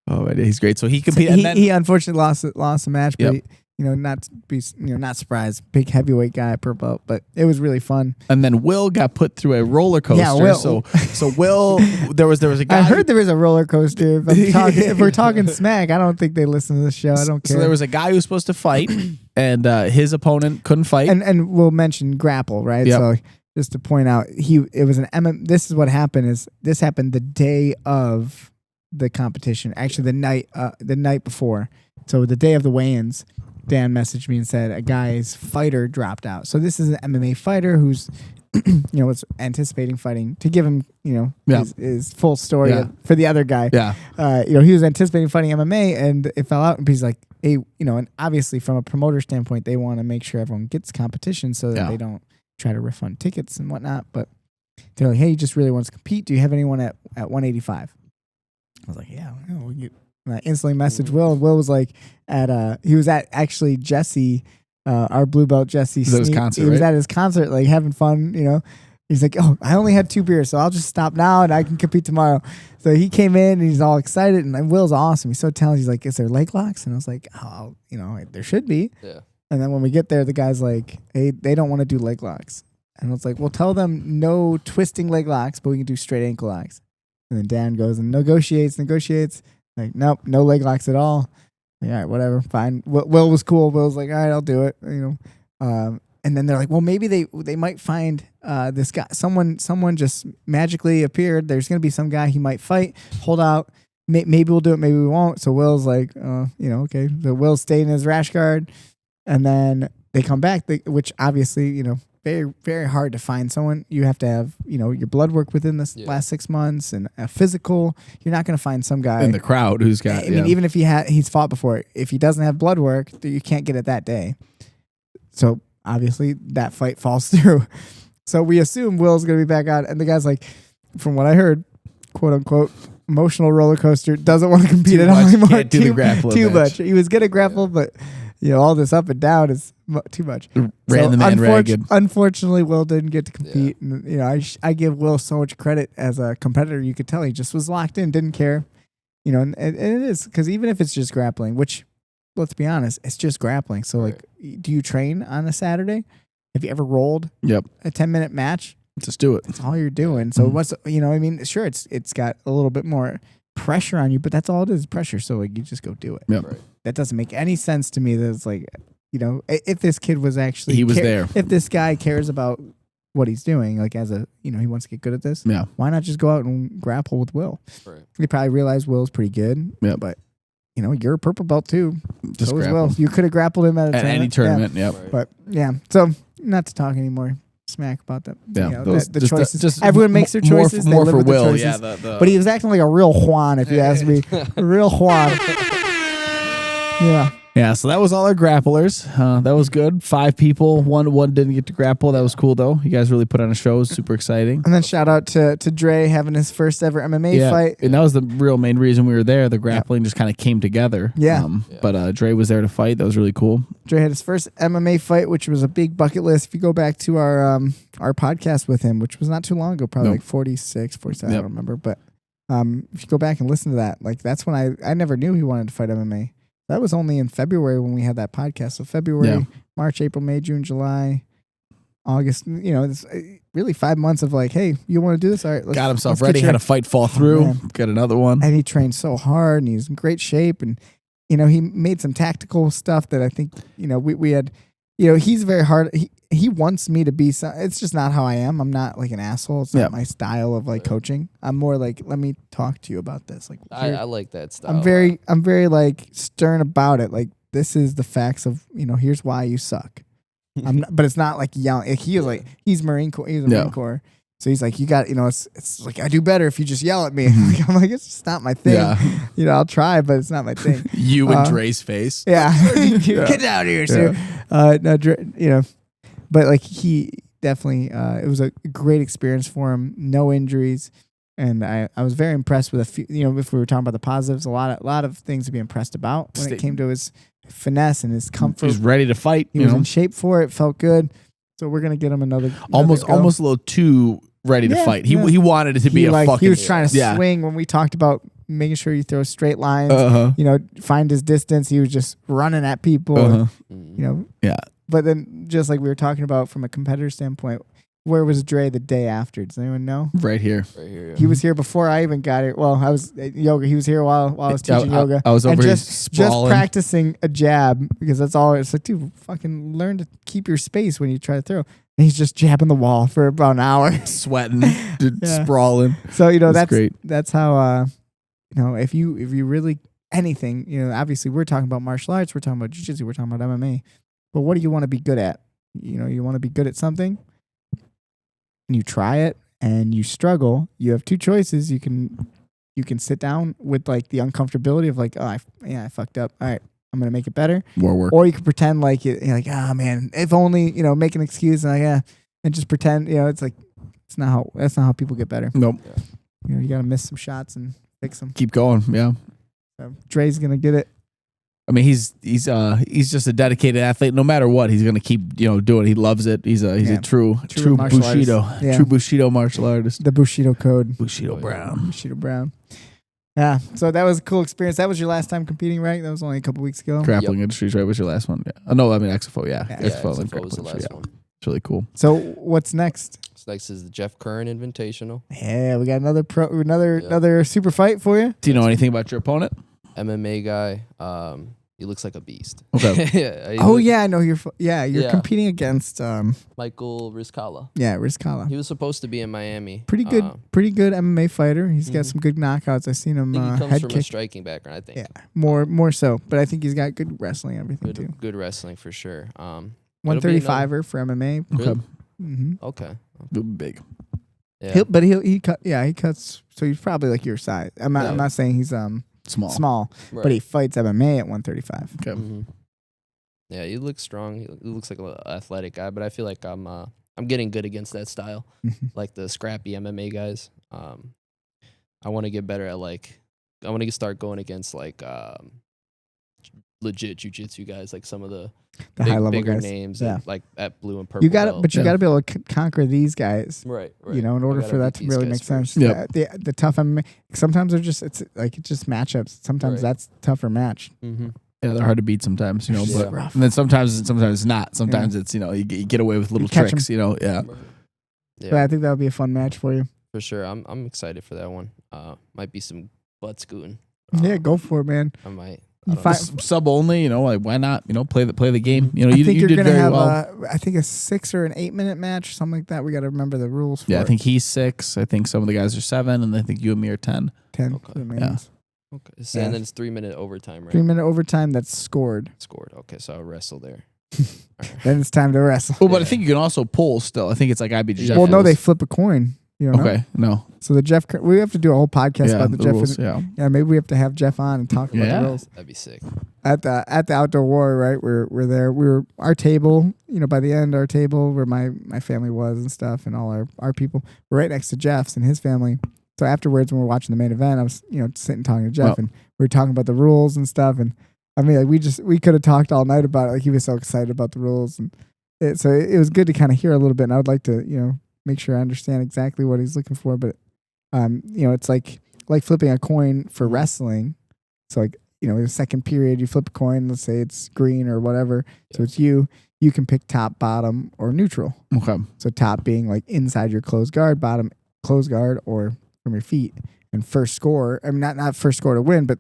Oh, man, he's great. So he competed. He unfortunately lost the match, but Yep. not surprised. Big heavyweight guy per belt, but it was really fun. And then Will got put through a roller coaster. Yeah, Will. So Will, there was a guy. I heard there was a roller coaster. If we're talking smack, I don't think they listen to the show. I don't care. So there was a guy who was supposed to fight, and his opponent couldn't fight. And we'll mention grapple, right? Yep. So just to point out, it was an This is what happened. This happened the day of the competition. Actually, the night before. So the day of the weigh-ins, Dan messaged me and said a guy's fighter dropped out. So this is an MMA fighter who's, was anticipating fighting. To give him, his full story for the other guy. Yeah. He was anticipating fighting MMA, and it fell out. And he's like, hey, and obviously from a promoter standpoint, they want to make sure everyone gets competition so that they don't try to refund tickets and whatnot. But they're like, hey, he just really wants to compete. Do you have anyone at 185? I was like, yeah, we get. And I instantly messaged Will. Will was like he was at actually Jesse, our blue belt Jesse. He was at his concert, He was right? at his concert, like having fun, He's like, oh, I only had 2 beers, so I'll just stop now and I can compete tomorrow. So he came in and he's all excited, and Will's awesome. He's so talented. He's like, is there leg locks? And I was like, oh, there should be. Yeah. And then when we get there, the guy's like, hey, they don't want to do leg locks. And I was like, well, tell them no twisting leg locks, but we can do straight ankle locks. And then Dan goes and negotiates. Like, nope, no leg locks at all. Like, all right, whatever, fine. Will was cool. Will's like, all right, I'll do it. And then they're like, well, maybe they might find this guy. Someone just magically appeared. There's gonna be some guy he might fight. Hold out. Maybe we'll do it. Maybe we won't. So Will's like, okay. So Will stayed in his rash guard, and then they come back. Which obviously, very, very hard to find someone. You have to have, your blood work within the last 6 months and a physical. You're not going to find some guy in the crowd who's got. I mean, even if he's fought before, if he doesn't have blood work, you can't get it that day. So obviously that fight falls through. So we assume Will's going to be back out, and the guy's like, from what I heard, quote unquote, emotional roller coaster, doesn't want to compete at all anymore. Can't do the grappling too match. much. He was going to grapple, but all this up and down is too much. Ran the man ragged. Unfortunately, Will didn't get to compete. Yeah. And, I give Will so much credit as a competitor. You could tell he just was locked in, didn't care. And it is, because even if it's just grappling, which, let's be honest, it's just grappling. So, like, do you train on a Saturday? Have you ever rolled a 10-minute match? Just do it. That's all you're doing. So what's, sure, it's got a little bit more pressure on you, but that's all it is, pressure. So, like, you just go do it. Yep. Right. That doesn't make any sense to me. That it's like, if this kid was actually, he was there. If this guy cares about what he's doing, like as a, he wants to get good at this. Yeah. Why not just go out and grapple with Will? Right. They probably realize Will's pretty good. Yeah. But you're a purple belt too. Just so as grapple. well. You could have grappled him at any tournament. Yeah. Yep. Right. But yeah. So not to talk anymore smack about that. Yeah. The choices. Everyone makes their choices. More they for live with Will. their choices. Yeah. But he was acting like a real Juan, if you ask me. A real Juan. Yeah. Yeah, so that was all our grapplers. That was good. 5 people. One didn't get to grapple. That was cool, though. You guys really put on a show. It was super exciting. And then shout out to Dre having his first ever MMA fight. And that was the real main reason we were there. The grappling just kind of came together. Yeah. But Dre was there to fight. That was really cool. Dre had his first MMA fight, which was a big bucket list. If you go back to our podcast with him, which was not too long ago, probably like 46, 47, I don't remember. But if you go back and listen to that, like that's when I never knew he wanted to fight MMA. That was only in February when we had that podcast. So February, March, April, May, June, July, August. It's really 5 months of like, hey, you want to do this? All right, got himself ready. Had a fight fall through. Got another one. And he trained so hard, and he's in great shape. And he made some tactical stuff that I think we had. he's very hard. He wants me to be. It's just not how I am. I'm not like an asshole. It's not my style of like coaching. I'm more like, let me talk to you about this. Like, I like that style. I'm very like stern about it. Like, this is the facts of, here's why you suck. But it's not like yelling. He was like, he's Marine Corps. He's a Marine Corps. So he's like, you got, it's like, I do better if you just yell at me. I'm like, it's just not my thing. Yeah. I'll try, but it's not my thing. You and Dre's face. Yeah. Get down here, sir. No, Dre, but like he definitely, it was a great experience for him. No injuries. And I was very impressed with a few, if we were talking about the positives, a lot of things to be impressed about when it came to his finesse and his comfort. He's ready to fight. He was in shape for it. Felt good. So we're gonna get him another almost a little too ready to fight. He wanted it to be a fucking. He was trying to swing when we talked about making sure you throw straight lines. Find his distance. He was just running at people. Yeah. But then, just like we were talking about from a competitor standpoint, where was Dre the day after? Does anyone know? Right here. He was here before I even got here. Well, I was yoga. He was here while I was teaching yoga. I was over here just practicing a jab because that's all. It's like, dude, fucking learn to keep your space when you try to throw. And he's just jabbing the wall for about an hour, sweating, sprawling. So that's great. That's how if you really anything, obviously we're talking about martial arts, we're talking about jiu-jitsu, we're talking about MMA. But what do you want to be good at? You want to be good at something. And you try it and you struggle, you have two choices. You can sit down with like the uncomfortability of like, I fucked up. All right, I'm gonna make it better. More work. Or you can pretend like you're like, man, if only, make an excuse and and just pretend, it's like that's not how people get better. Nope. You gotta miss some shots and fix them. Keep going. Yeah. So Dre's gonna get it. I mean, he's just a dedicated athlete. No matter what, he's gonna keep doing it. He loves it. He's a true Bushido, true Bushido martial artist. The Bushido code. Bushido Brown. Yeah. So that was a cool experience. That was your last time competing, right? That was only a couple weeks ago. Grappling Industries, right? Was your last one? Yeah. Oh, no, I mean XFO. Yeah. XFO was the last one. It's really cool. So what's next? Next is the Jeff Curran Invitational. Yeah, we got another super fight for you. Do you know anything about your opponent? MMA guy. He looks like a beast. Okay. I know you're competing against Michael Rizkala. Yeah, Rizkala. He was supposed to be in Miami. Pretty good MMA fighter. He's got some good knockouts. I've seen him I think he comes head from kick. a striking background, I think. Yeah, more so. But I think he's got good wrestling and everything too. Good wrestling for sure. 135er for MMA. Really? Mm-hmm. Okay. Big. Yeah. He cuts. So he's probably like your size. I'm not saying he's small, right. But he fights MMA at 135. Okay. Mm-hmm. Yeah, he looks strong. He looks like an athletic guy, but I feel like I'm getting good against that style, like the scrappy MMA guys. I want to get better at I want to start going against legit jiu-jitsu guys, like some of the high level bigger guys. names, Yeah. like at blue and purple. You got it, you got to be able to conquer these guys. Right. In order for that to really make sense. Yep. The tough MMA. Sometimes they're just it's just matchups. Sometimes that's tougher match. Mm-hmm. Yeah, they're hard to beat sometimes, but rough. and then sometimes it's not. Sometimes it's you get away with little tricks, Yeah. But I think that would be a fun match for you. For sure. I'm excited for that one. Might be some butt scooting. Yeah, go for it, man. I might. Sub only, why not? Play the game. You I think you did gonna very have well. I think a 6 or an 8 minute match, something like that. We got to remember the rules. For Yeah, I it. think he's 6. I think some of the guys are 7, and I think you and me are 10. 10. Okay. For the mains. Yeah. Okay. So, and then it's 3-minute overtime, right? 3 minute overtime that's scored. Okay, so I'll wrestle there. Then it's time to wrestle. Oh, but I think you can also pull still. I think it's like IBJJF. Well, no, they flip a coin. You know? Okay, no. So we have to do a whole podcast about the Jeff. Rules, yeah, maybe we have to have Jeff on and talk about the rules. That'd be sick. At the Outdoor War, right? We're there. We were our table. By the end, our table where my family was and stuff, and all our people were right next to Jeff's and his family. So afterwards, when we're watching the main event, I was sitting talking to Jeff, and we were talking about the rules and stuff. And I mean, like we could have talked all night about it. Like he was so excited about the rules, and so it was good to kind of hear a little bit. And I would like to make sure I understand exactly what he's looking for. But it's like flipping a coin for wrestling. So in the second period, you flip a coin. Let's say it's green or whatever. So it's you. You can pick top, bottom, or neutral. Okay. So top being like inside your closed guard, bottom closed guard, or from your feet. And first score. I mean, not first score to win, but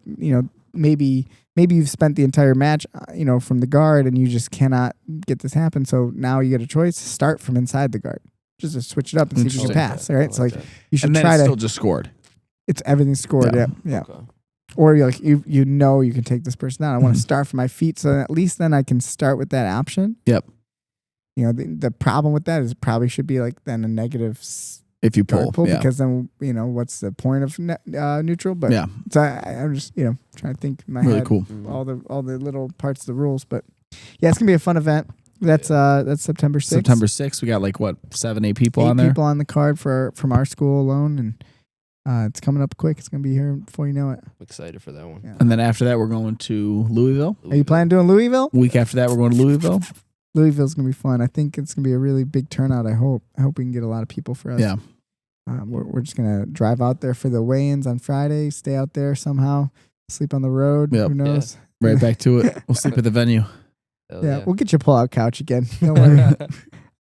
maybe you've spent the entire match, from the guard, and you just cannot get this happen. So now you get a choice: start from inside the guard, just to switch it up and see if you can pass. All right, so you should and then try it's to. still just scored. It's everything's scored. Yeah. Okay. Or you're like you can take this person down. I want to start from my feet, so at least then I can start with that option. Yep. The problem with that is it probably should be like then a negative. If you pull, because then what's the point of neutral? But so I'm just trying to think in my really head cool. all the little parts of the rules. But yeah, it's gonna be a fun event. That's September 6th. September 6th. We got 7-8 people on there. People on the card from our school alone, and it's coming up quick. It's gonna be here before you know it. I'm excited for that one. Yeah. And then after that, we're going to Louisville. Are you planning on doing Louisville? Week after that, we're going to Louisville. Louisville's gonna be fun. I think it's gonna be a really big turnout. I hope we can get a lot of people for us. Yeah. We're just gonna drive out there for the weigh-ins on Friday. Stay out there somehow. Sleep on the road. Yep. Who knows? Right back to it. We'll sleep at the venue. Hell We'll get you a pull-out couch again. Don't worry.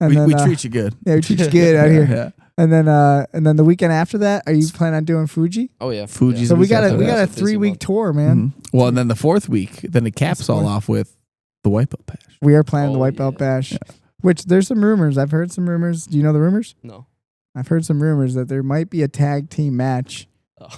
And We treat you good. Yeah, we treat you good out here. Yeah. And then the weekend after that, are you planning on doing Fuji? Oh yeah, Fuji's So the we week got after we that. got a That's a busy 3-week month. tour, man. Well, and then the 4th week, then it caps all off with the Wipeout Bash. We are planning the Oh, Wipeout yeah. Bash, which there's some rumors. I've heard some rumors. Do you know the rumors? No. I've heard some rumors that there might be a tag team match. Oh.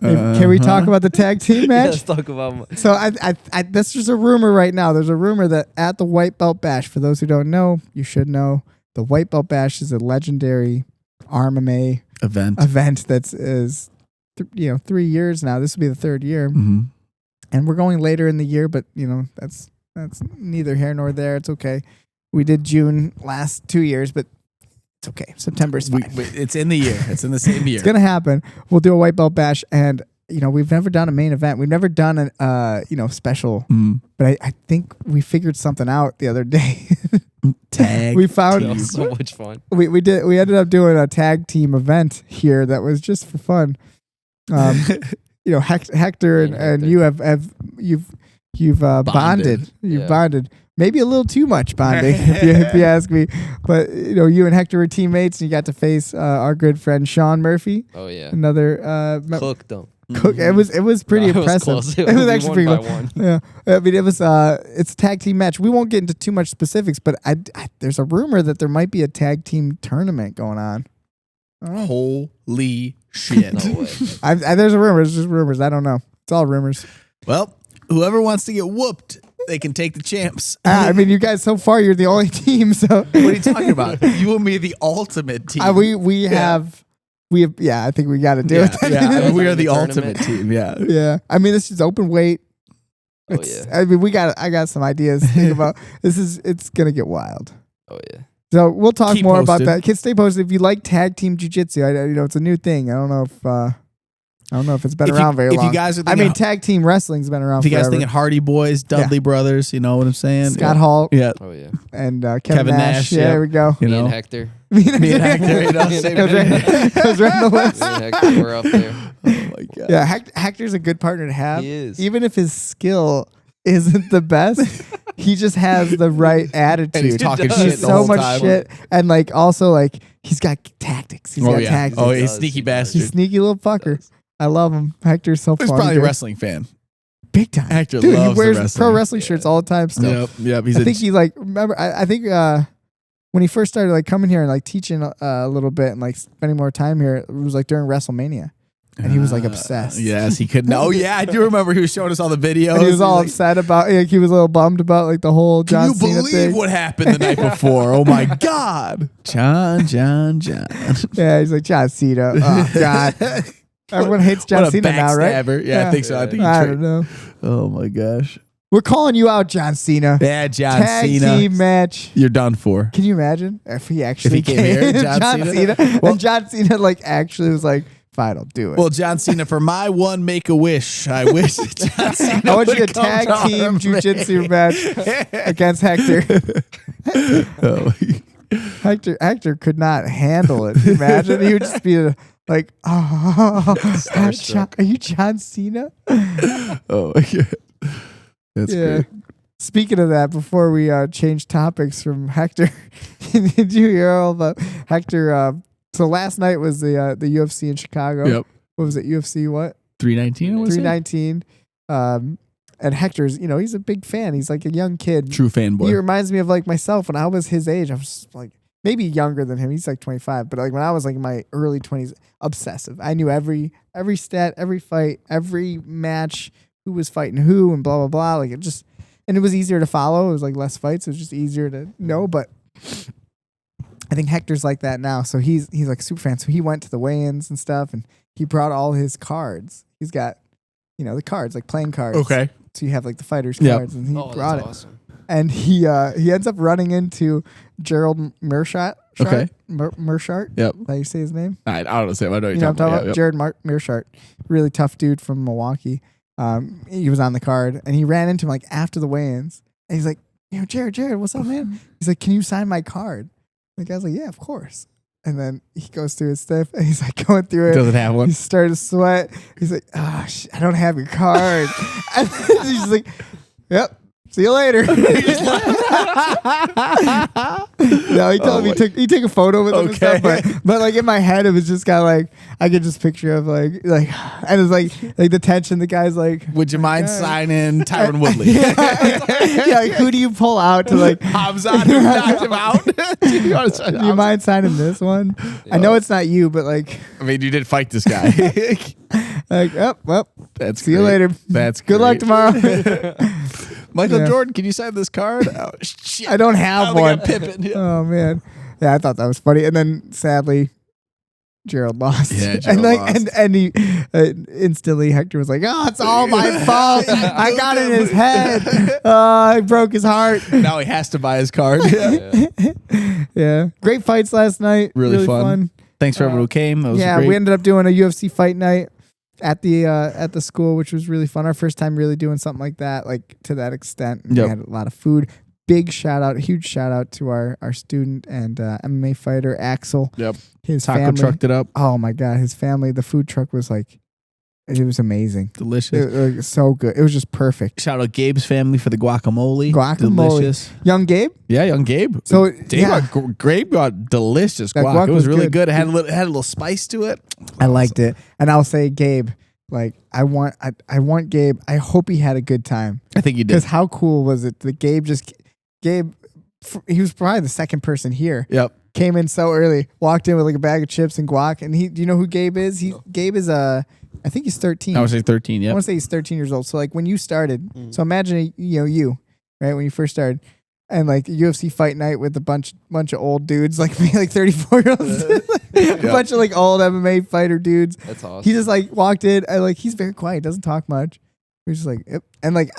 Can we talk about the tag team match? Let's talk about. So I that's just a rumor right now. There's a rumor that at the White Belt Bash, for those who don't know, you should know, the White Belt Bash is a legendary RMMA event that's 3 years now. This will be the 3rd year, and we're going later in the year, but that's neither here nor there. It's okay. We did June last 2 years, but it's okay. September's fine. It's in the year. It's in the same year. It's gonna happen. We'll do a White Belt Bash, and we've never done a main event. We've never done an special. But I think we figured something out the other day. Tag. We found That was so much fun. we ended up doing a tag team event here that was just for fun. Hector and you you've bonded. You've bonded. Maybe a little too much bonding, if you ask me. But you and Hector were teammates, and you got to face our good friend Sean Murphy. Oh yeah. Another Cooked them. Cook. It was pretty No, it was impressive. close. It was actually pretty by close. one. Yeah, I mean, it was it's a tag team match. We won't get into too much specifics, but I there's a rumor that there might be a tag team tournament going on. I don't know. Holy shit. No way. There's a rumor. It's just rumors. I don't know. It's all rumors. Well, whoever wants to get whooped, they can take the champs. I mean, you guys so far you're the only team. So What are you talking about? You and me are the ultimate team. we have I think we got to do it. Yeah, we are the The ultimate tournament. team. Yeah. Yeah. I mean, this is open weight. Oh It's- yeah. I mean, I got some ideas to think about. It's gonna get wild. Oh yeah. So we'll talk Keep more about posted. that. Kids, stay posted. If you like tag team jiu-jitsu, it's a new thing. I don't know if it's been around very long. If you guys are I thinking, mean, tag team wrestling's been around if you guys forever. thinking Hardy Boys, Dudley Brothers, you know what I'm saying? Scott Hall Yeah. Oh yeah. and Kevin Kevin Nash. Nash, Yeah, yeah. there we go. You Me know, and Hector. me and Hector, you know, Me and same Goes thing. goes right on the list. Me and Hector were up there. Oh my god. Yeah, Hector's a good partner to have. He is. Even if his skill isn't the best, he just has the right attitude. And he's talking does. shit He's the so whole much time. shit, and also he's got tactics. He's got tactics. Oh, He he's does, sneaky he does. bastard. He's sneaky little fucker. Does. I love him. Hector's so He's fun. probably a dude. wrestling fan. Big time. Hector Dude, loves he wears the wrestling. pro wrestling shirts all the time still. Yep. He's I think he remember. I think when he first started coming here and teaching a little bit and spending more time here, it was during WrestleMania, and he was obsessed. Yes, he could. Oh yeah, I do remember he was showing us all the videos. And he was all like, upset about. He was a little bummed about the whole John Can you Cena believe thing. what happened the night before? Oh my god, John. Yeah, he's like John Cena. Oh God, everyone hates John What a Cena now, right? backstabber. Yeah, I think so. I think he I tra- don't know. Oh my gosh. We're calling you out, John Cena. Yeah, John Tag Cena. team match. You're done for. Can you imagine if he actually came here, John Cena? Well- and John Cena actually was fine, I'll do it. Well, John Cena, for my one make a wish, I wish John Cena I want you would a come tag to team RMMA. jiu-jitsu match against Hector. Oh, Hector could not handle it. Can you imagine? He would just be oh, Starstruck. are you John Cena? oh my god. That's great. Speaking of that, before we change topics from Hector, did you hear all about Hector? So last night was the UFC in Chicago. Yep. What was it? UFC what? 319 was it? 319. And Hector's, he's a big fan. He's like a young kid. True fanboy. He reminds me of like myself when I was his age. I was like maybe younger than him. He's like 25, but like when I was like in my early 20s, obsessive. I knew every stat, every fight, every match, who was fighting who, and blah blah blah. Like and it was easier to follow. It was like less fights. It was just easier to know. But I think Hector's like that now. So he's like super fan. So he went to the weigh-ins and stuff, and he brought all his cards. He's got the cards, like playing cards. Okay. So you have like the fighters cards, and he brought it. Awesome. And he ends up running into Gerald Mearshart. Okay. Mearshart. Yep. How you say his name? I don't know. I know what you're You know what I'm talking talking about. about? Jared Mearshart. Really tough dude from Milwaukee. He was on the card, and he ran into him like after the weigh-ins. And he's like, Jared, what's up, man? He's like, can you sign my card? The guy's like, yeah, of course. And then he goes through his stuff, and he's like going through it. Doesn't have one. He started to sweat. He's like, I don't have your card. And then he's like, yep. See you later. No, he told me he took a photo with him and stuff, but like in my head it was just kind of like I could just picture of like and it's like the tension. The guy's like, would you mind signing Tyron Woodley? yeah, like who do you pull out to like Hamzat who knocked him out? Do you mind signing this one? I know it's not you, but like I mean, you did fight this guy. like, well, That's see you great. later. That's good luck great. tomorrow. Michael Yeah. Jordan, can you sign this card? Oh, shit. I don't have only one. got Pippen. Yeah. Oh man, yeah, I thought that was funny, and then sadly, Gerald lost. Yeah, Gerald and like, lost. and he instantly Hector was like, "Oh, it's all my fault. I got it in his head. I broke his heart." Now he has to buy his card. Yeah, great fights last night. Really fun. Thanks for everyone who came. That was great. We ended up doing a UFC fight night at the school, which was really fun. Our first time really doing something like that, like to that extent. And Yep. We had a lot of food. Huge shout out to our student and MMA fighter Axel. Yep. His Taco family trucked it up. Oh my god, his family. The food truck was like, it was amazing. Delicious. It was so good. It was just perfect. Shout out Gabe's family for the guacamole. Guacamole. Delicious. Young Gabe. Yeah, young Gabe. So Gabe got delicious That guac. guac It was was really good. good. It had a little spice to it. I liked it, and I'll say Gabe. Like I want Gabe. I hope he had a good time. I think you did. Because how cool was it? That Gabe, he was probably the second person here. Yep. Came in so early, walked in with like a bag of chips and guac. And do you know who Gabe is? Gabe is I think he's 13. I would say 13. I Yep. want to say he's 13 years old. So like when you started, so imagine you, right, when you first started, and like a UFC fight night with a bunch of old dudes like me, like 34-year-olds, a bunch of like old MMA fighter dudes. That's awesome. He just like walked in, and like he's very quiet, doesn't talk much. He was just like, yep. And like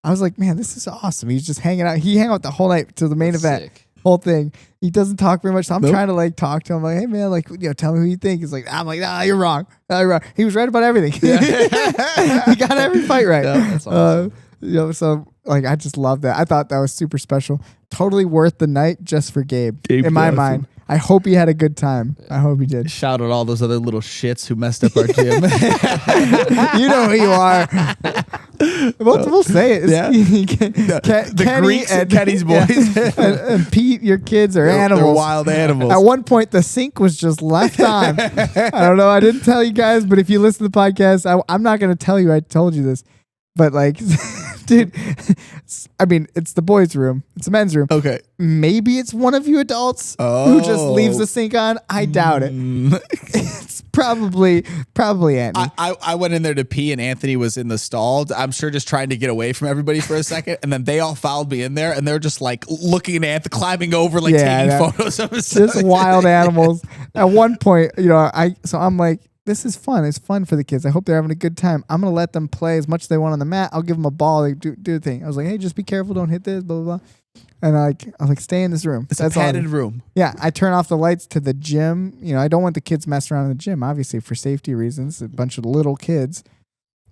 I was like, man, this is awesome. He's just hanging out. He hung out the whole night till the main event. Sick. Whole thing. He doesn't talk very much. So I'm Nope. trying to like talk to him, like, hey man, like tell me who you think. He's like, I'm like, nah, you're wrong. Nah, you're wrong. He was right about everything. He got every fight right. Yeah, that's awesome. So like I just love that. I thought that was super special. Totally worth the night just for Gabe. Gabe's in my awesome. mind. I hope he had a good time. I hope he did. Shout out all those other little shits who messed up our gym. You know who you are. We'll say it. Yeah. The The Greeks and Kenny's boys. and Pete, your kids are animals. They're wild animals. At one point, the sink was just left on. I don't know. I didn't tell you guys, but if you listen to the podcast, I'm not going to tell you I told you this. But like, dude, I mean, it's the boys' room. It's the men's room. Okay. Maybe it's one of you adults who just leaves the sink on. I doubt it. It's probably Anthony. I went in there to pee and Anthony was in the stall. I'm sure just trying to get away from everybody for a second. And then they all followed me in there and they're just like looking at Anthony, climbing over, like taking photos of us. Just wild animals. At one point, I'm like, this is fun. It's fun for the kids. I hope they're having a good time. I'm going to let them play as much as they want on the mat. I'll give them a ball. They do the thing. I was like, hey, just be careful. Don't hit this, blah, blah, blah. And I was like, stay in this room. It's a padded room. Yeah. I turn off the lights to the gym. I don't want the kids messing around in the gym, obviously, for safety reasons. A bunch of little kids.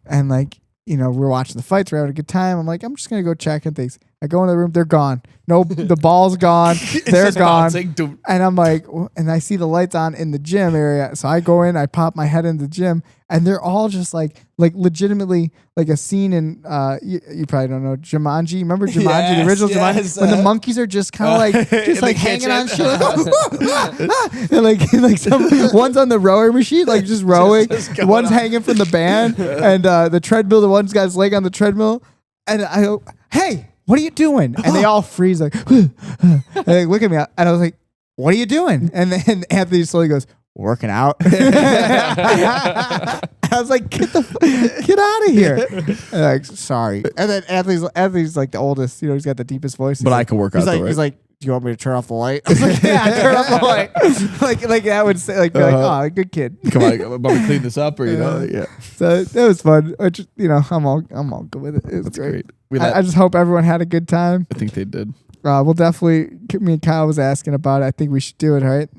And like, we're watching the fights. We're having a good time. I'm like, I'm just going to go check and things. I go in the room. They're gone. No, the ball's gone. They're gone. And I'm like, and I see the lights on in the gym area. So I go in, I pop my head in the gym, and they're all just like legitimately like a scene in, you probably don't know, Jumanji. Remember Jumanji, the original Jumanji? When the monkeys are just kind of like hanging on shit. And like one's on the rower machine, like just rowing. One's hanging from the band, and the treadmill, the one's got his leg on the treadmill. And I go, hey, what are you doing? And they all freeze like, and they look at me. And I was like, what are you doing? And then Anthony slowly goes, working out. I was like, get out of here. And like, sorry. And then Anthony's like the oldest, he's got the deepest voice. But I can work out the right. He's like, do you want me to turn off the light? I was like, yeah, turn off the light. like that would say, like, be like, oh, good kid. Come on, about to clean this up, or yeah. So that was fun. I'm all good with it. It was That's great. great. I just hope everyone had a good time. I think they did. We'll definitely. Me and Kyle was asking about it. I think we should do it, right?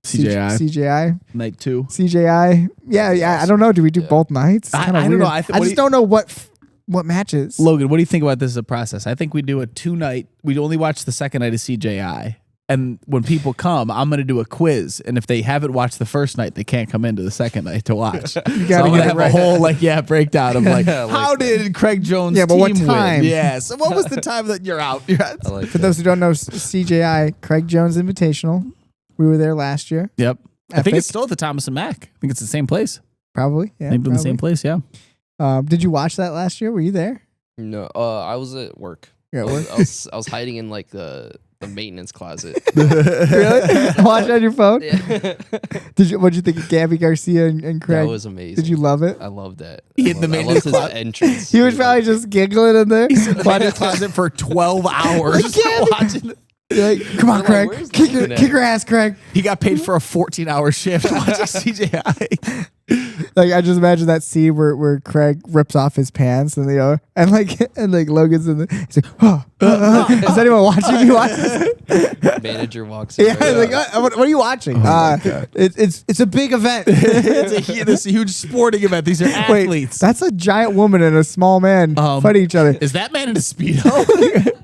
CJI night 2. CJI. Yeah. I don't know. Do we do both nights? I don't know. I just don't know what matches. Logan, what do you think about this as a process? I think we do a 2-night. We only watch the second night of CJI. And when people come, I'm going to do a quiz. And if they haven't watched the first night, they can't come into the second night to watch. So I'm going to have a whole breakdown of how did Craig Jones' team what time? win? Yeah. So what was the time that you're out? For those who don't know, CJI, Craig Jones Invitational. We were there last year. Yep. Epic. I think it's still at the Thomas and Mack. I think it's the same place. Probably. Yeah. Maybe in the same place. Yeah. Did you watch that last year? Were you there? No, I was at work. Yeah, I was hiding in like the maintenance closet. Really? Watch on your phone? Yeah. What'd you think of Gabby Garcia and Craig? That was amazing. Did you love it? I loved that. In the maintenance his closet. entrance. He was probably just giggling in there. He's in the maintenance closet for 12 hours watching. You're like, come on, They're like, Craig. where's Kick your ass, Craig. He got paid for a 14-hour shift watching CJI. Like, I just imagine that scene where Craig rips off his pants and and Logan's in the. He's like, is anyone watching you watch this? Manager walks in. Yeah, like, what are you watching? It's a big event. It's a huge sporting event. These are athletes. Wait, that's a giant woman and a small man fighting each other. Is that man in a Speedo?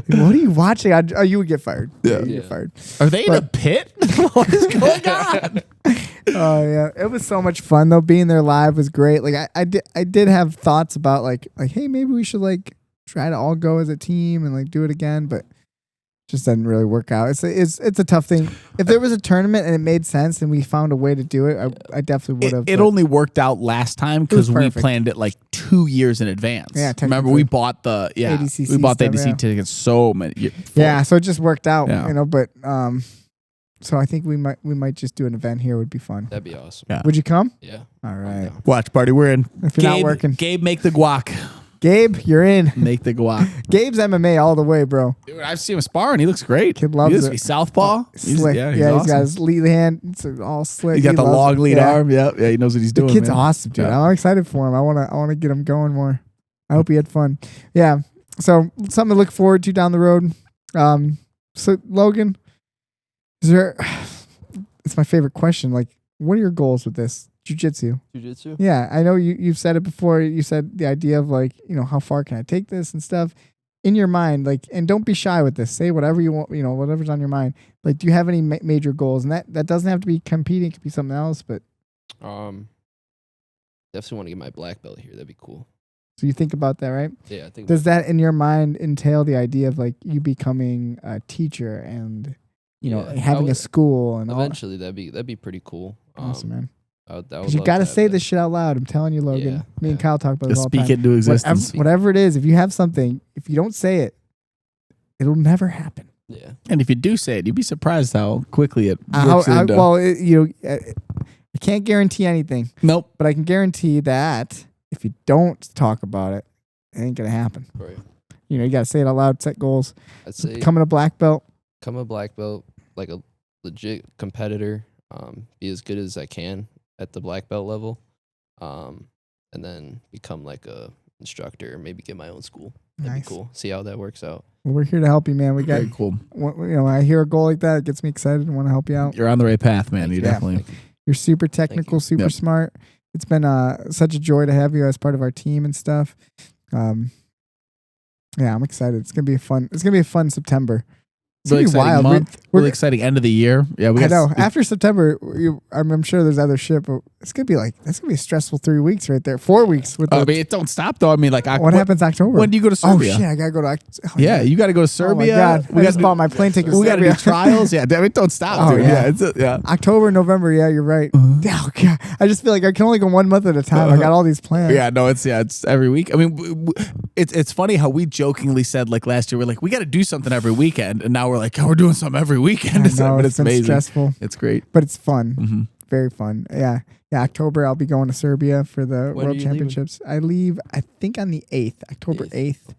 What are you watching? You would get fired. Yeah. You get fired. Are they in a pit? What is going on? Oh yeah, it was so much fun though. Being there live was great. Like I did have thoughts about like hey, maybe we should try to all go as a team and do it again, but just didn't really work out. It's a tough thing. If there was a tournament and it made sense and we found a way to do it, I definitely would have. It only worked out last time because we planned it 2 years in advance. Yeah, remember we bought the ADCC we bought the stuff, ADCC tickets so many. Yeah, so it just worked out, Yeah. But so I think we might just do an event here. Would be fun. That'd be awesome. Yeah. Would you come? Yeah. All right. Watch party, we're in. If you're not working, Gabe, make the guac. Gabe, you're in. Make the guac. Gabe's MMA all the way, bro. Dude, I've seen him sparring. He looks great. Kid loves he used to it. be southpaw. Slick. He's He's awesome. got his lead hand. It's all slick. He's got the loves long it. lead arm. Yeah, he knows what he's doing. The kid's man. awesome, dude. Yeah. I'm excited for him. I want to get him going more. I hope he had fun. Yeah. So something to look forward to down the road. So Logan, is there? It's my favorite question. What are your goals with this jiu-jitsu? Jiu-jitsu? Yeah, I know you've said it before. You said the idea of how far can I take this and stuff in your mind, and don't be shy with this. Say whatever you want, whatever's on your mind. Do you have any major goals? And that doesn't have to be competing. It could be something else, but definitely want to get my black belt here. That'd be cool. so you think about that, right? Yeah, I think. Does that in your mind entail the idea of you becoming a teacher and having a school and eventually that'd be pretty cool. Awesome, man. I would Because you got to say this shit out loud. I'm telling you, Logan. Yeah, Me and Kyle talk about this Just all the time. speak it into existence. Whatever it is, if you have something, if you don't say it, it'll never happen. Yeah. And if you do say it, you'd be surprised how quickly it works into. I can't guarantee anything. Nope. But I can guarantee that if you don't talk about it, it ain't gonna happen. Right. You got to say it out loud. Set goals. I'd say Becoming a black belt. become a black belt, like a legit competitor. Be as good as I can at the black belt level, and then become a instructor. Maybe get my own school. That'd be cool. See how that works out. Well, we're here to help you, man. We got Very cool. When I hear a goal like that, it gets me excited and want to help you out. You're on the right path, man. You Yeah. definitely. You're super technical, super Yep. smart. It's been such a joy to have you as part of our team and stuff. Yeah, I'm excited. It's gonna be a fun September. really It's gonna be exciting wild. month. Really exciting end of the year. Yeah, we I got. know. After September, I'm sure there's other shit, but it's gonna be that's gonna be a stressful 3 weeks right there. 4 weeks with I the. mean, it don't stop though. I mean, like What happens October? When do you go to Oh Serbia? shit! I gotta go to. Yeah, you got to go to Serbia. Oh my god! We I got just bought my plane ticket. To we got to Serbia. do trials. Yeah, it don't stop, Oh, dude. yeah. Yeah. October, November. Yeah, you're right. Oh god! I just feel like I can only go 1 month at a time. I got all these plans. Yeah, no, it's every week. I mean, it's funny how we jokingly said like last year we're like we got to do something every weekend, and now we're like we're doing something every weekend. I know, But it's it's been amazing. stressful, It's great. but it's fun. Mm-hmm. Very fun. Yeah. October, I'll be going to Serbia for the When are World you Championships. I leave, I think, on the 8th, October 8th.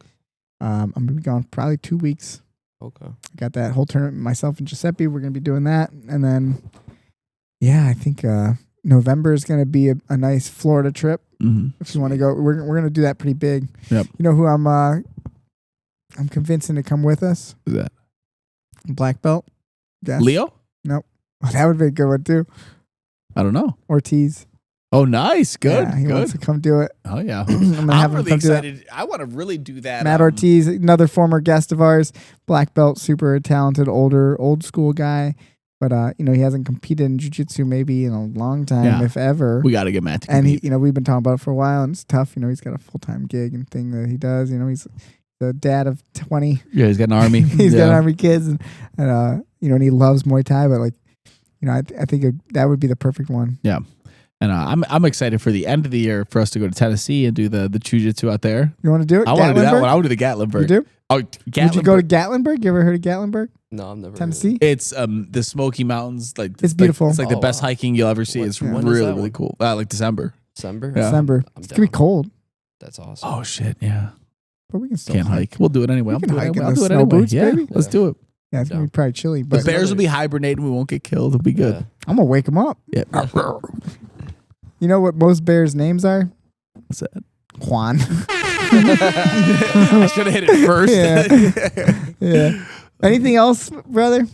I'm gonna be gone probably 2 weeks. Okay. I got that whole tournament myself and Giuseppe. We're gonna be doing that, and then I think November is gonna be a nice Florida trip. Mm-hmm. If you want to go, we're gonna do that pretty big. Yep. You know who I'm convincing to come with us? Who's that? Black belt. Yes. Leo? Oh, that would be a good one too. I don't know. Ortiz. Oh, nice. Good. Yeah, he wants Good. to come do it. Oh yeah. I'm gonna have I'm him really come do that. excited. I want to really do that. Matt Ortiz, another former guest of ours, black belt, super talented, old school guy. But he hasn't competed in jiu-jitsu maybe in a long time, if ever. We got to get Matt to And compete. we've been talking about it for a while, and it's tough. He's got a full-time gig and thing that he does. He's the dad of 20. Yeah, he's got an army. He's got army kids, and and he loves Muay Thai. But I think that would be the perfect one. Yeah. And I'm excited for the end of the year for us to go to Tennessee and do the jiu-jitsu out there. You want to do it? I want to do that Gatlinburg? one. I want to do the Gatlinburg. You do? Oh, Would you go to Gatlinburg. Gatlinburg? You ever heard of Gatlinburg, No, I've never. Tennessee? It's the Smoky Mountains. It's beautiful. It's like the Oh, best wow. hiking you'll ever see. It's When is really that really one? cool. Like December. December. Yeah. December. I'm It's gonna be down. cold, That's awesome. Oh shit, yeah. but we can still Can't hike. We'll do it anyway. We I'll can do it hike anyway. in I'll the do it snow anyway. boots, Yeah, baby. let's do it. Yeah, it's gonna be Down. probably chilly, The but bears will be hibernating. We won't get killed. It'll be good. Yeah. I'm gonna wake them up. Yeah. You know what most bears' names are? What's that? Juan. I should have hit it first. Yeah. Anything else, brother?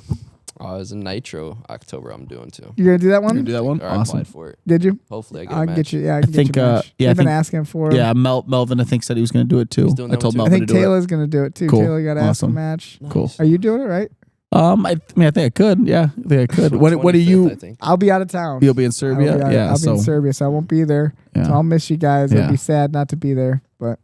Oh, it was a Nitro October. I'm doing too. You gonna do that You one? gonna do that one? Or I Awesome. applied for it. Did you? Hopefully, I get I'll a match. get you. Yeah, I can think, get you a match. yeah, I You've been think- asking for him. Yeah, Melvin I think said he was going to do it too. He's doing I that told one I Melvin think to do it. Taylor's gonna do it too. Cool. Taylor got asked Awesome. a match. Cool. Nice. Are you doing it right? I think I could. Yeah, I think I could. For What are 25th, you? I think. I'll be out of town. You'll be in Serbia. I'll be in Serbia, so I won't be there. Yeah. So I'll miss you guys. It'd Yeah. be sad not to be there, but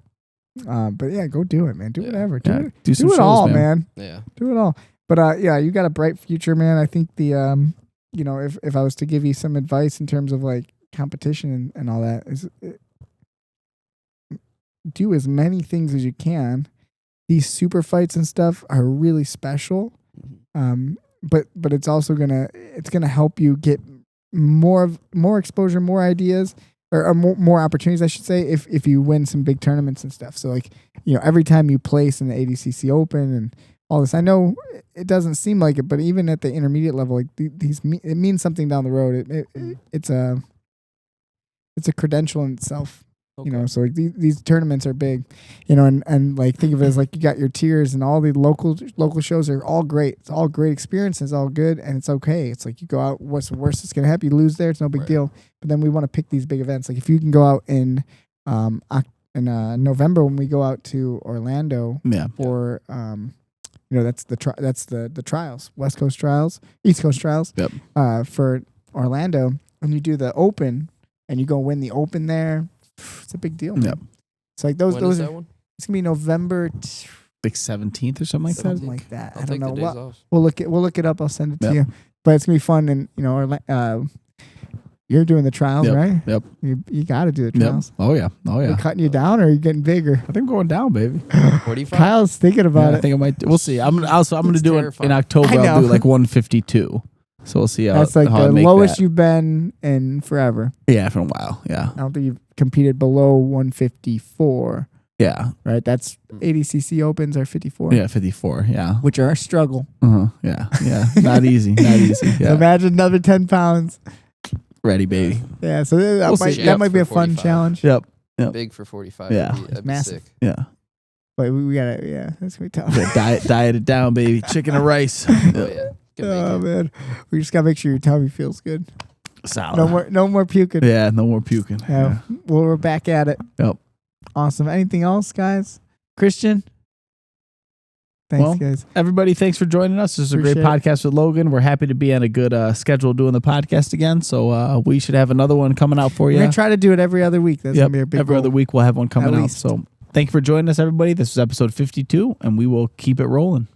yeah, go do it, man. Do Yeah. whatever. Yeah, Do do some it shows, all, man. man. Yeah. Do it all. But you got a bright future, man. I think the if I was to give you some advice in terms of like competition and all that is do as many things as you can. These super fights and stuff are really special. But it's also gonna help you get more exposure, more ideas, or more opportunities, I should say, if you win some big tournaments and stuff. So like, every time you place in the ADCC Open and all this, I know it doesn't seem like it, but even at the intermediate level, like it means something down the road. It's a credential in itself. Okay. So like these tournaments are big, and like think of it as like you got your tiers and all the local shows are all great. It's all great experiences, all good, and it's okay. It's like you go out, what's the worst that's gonna happen? You lose there, it's no big Right. deal. But then we want to pick these big events. Like if you can go out in November when we go out to Orlando Yeah. for that's the trials, West Coast trials, East Coast trials. Yep. For Orlando, and you do the Open and you go win the Open there. It's a big deal, man. Yep. It's like those When is are, that one? it's gonna be November Like 17th or something like that. something like that. I'll I don't take know the days what. off. We'll look it up. I'll send it to Yep. you. But it's gonna be fun, and you're doing the trials, Yep. right? Yep. You got to do the Yep. trials. Oh yeah. Oh Are yeah. cutting you down, or are you getting bigger? I think I'm going down, baby. 45. Kyle's thinking about Yeah, I it. think I might. We'll see. I'm gonna It's do it in terrifying. October. I I'll do know. like 152. So we'll see how. That's like how I the make lowest that. you've been in forever. Yeah, for a while. Yeah. I don't think you've competed below 154. Yeah. Right? That's ADCC Opens are 54. Yeah. 54. Yeah. Which are a struggle. Yeah. Yeah. Not easy. Not easy. So Yeah. imagine another 10 pounds. Ready, baby. Yeah, so that, We'll might, see. that Yeah, might be for a fun 45. challenge. Yep. Big for 45. Yeah. That'd be Massive. sick. Yeah. But we gotta, that's gonna be tough. Yeah, diet it down, baby. Chicken and rice. Oh, yeah. Can make Oh it. man, we just gotta make sure your tummy feels good. Solid. No more puking. Yeah. No more puking. Yeah. Well, we're back at it. Yep. Awesome. Anything else, guys? Christian? Thanks, guys. Everybody, thanks for joining us. This is a great podcast with Logan. We're happy to be on a good schedule doing the podcast again. So we should have another one coming out for you. We're going to try to do it every other week. That's going to be our big Every goal. other week we'll have one coming out. So thank you for joining us, everybody. This is episode 52, and we will keep it rolling.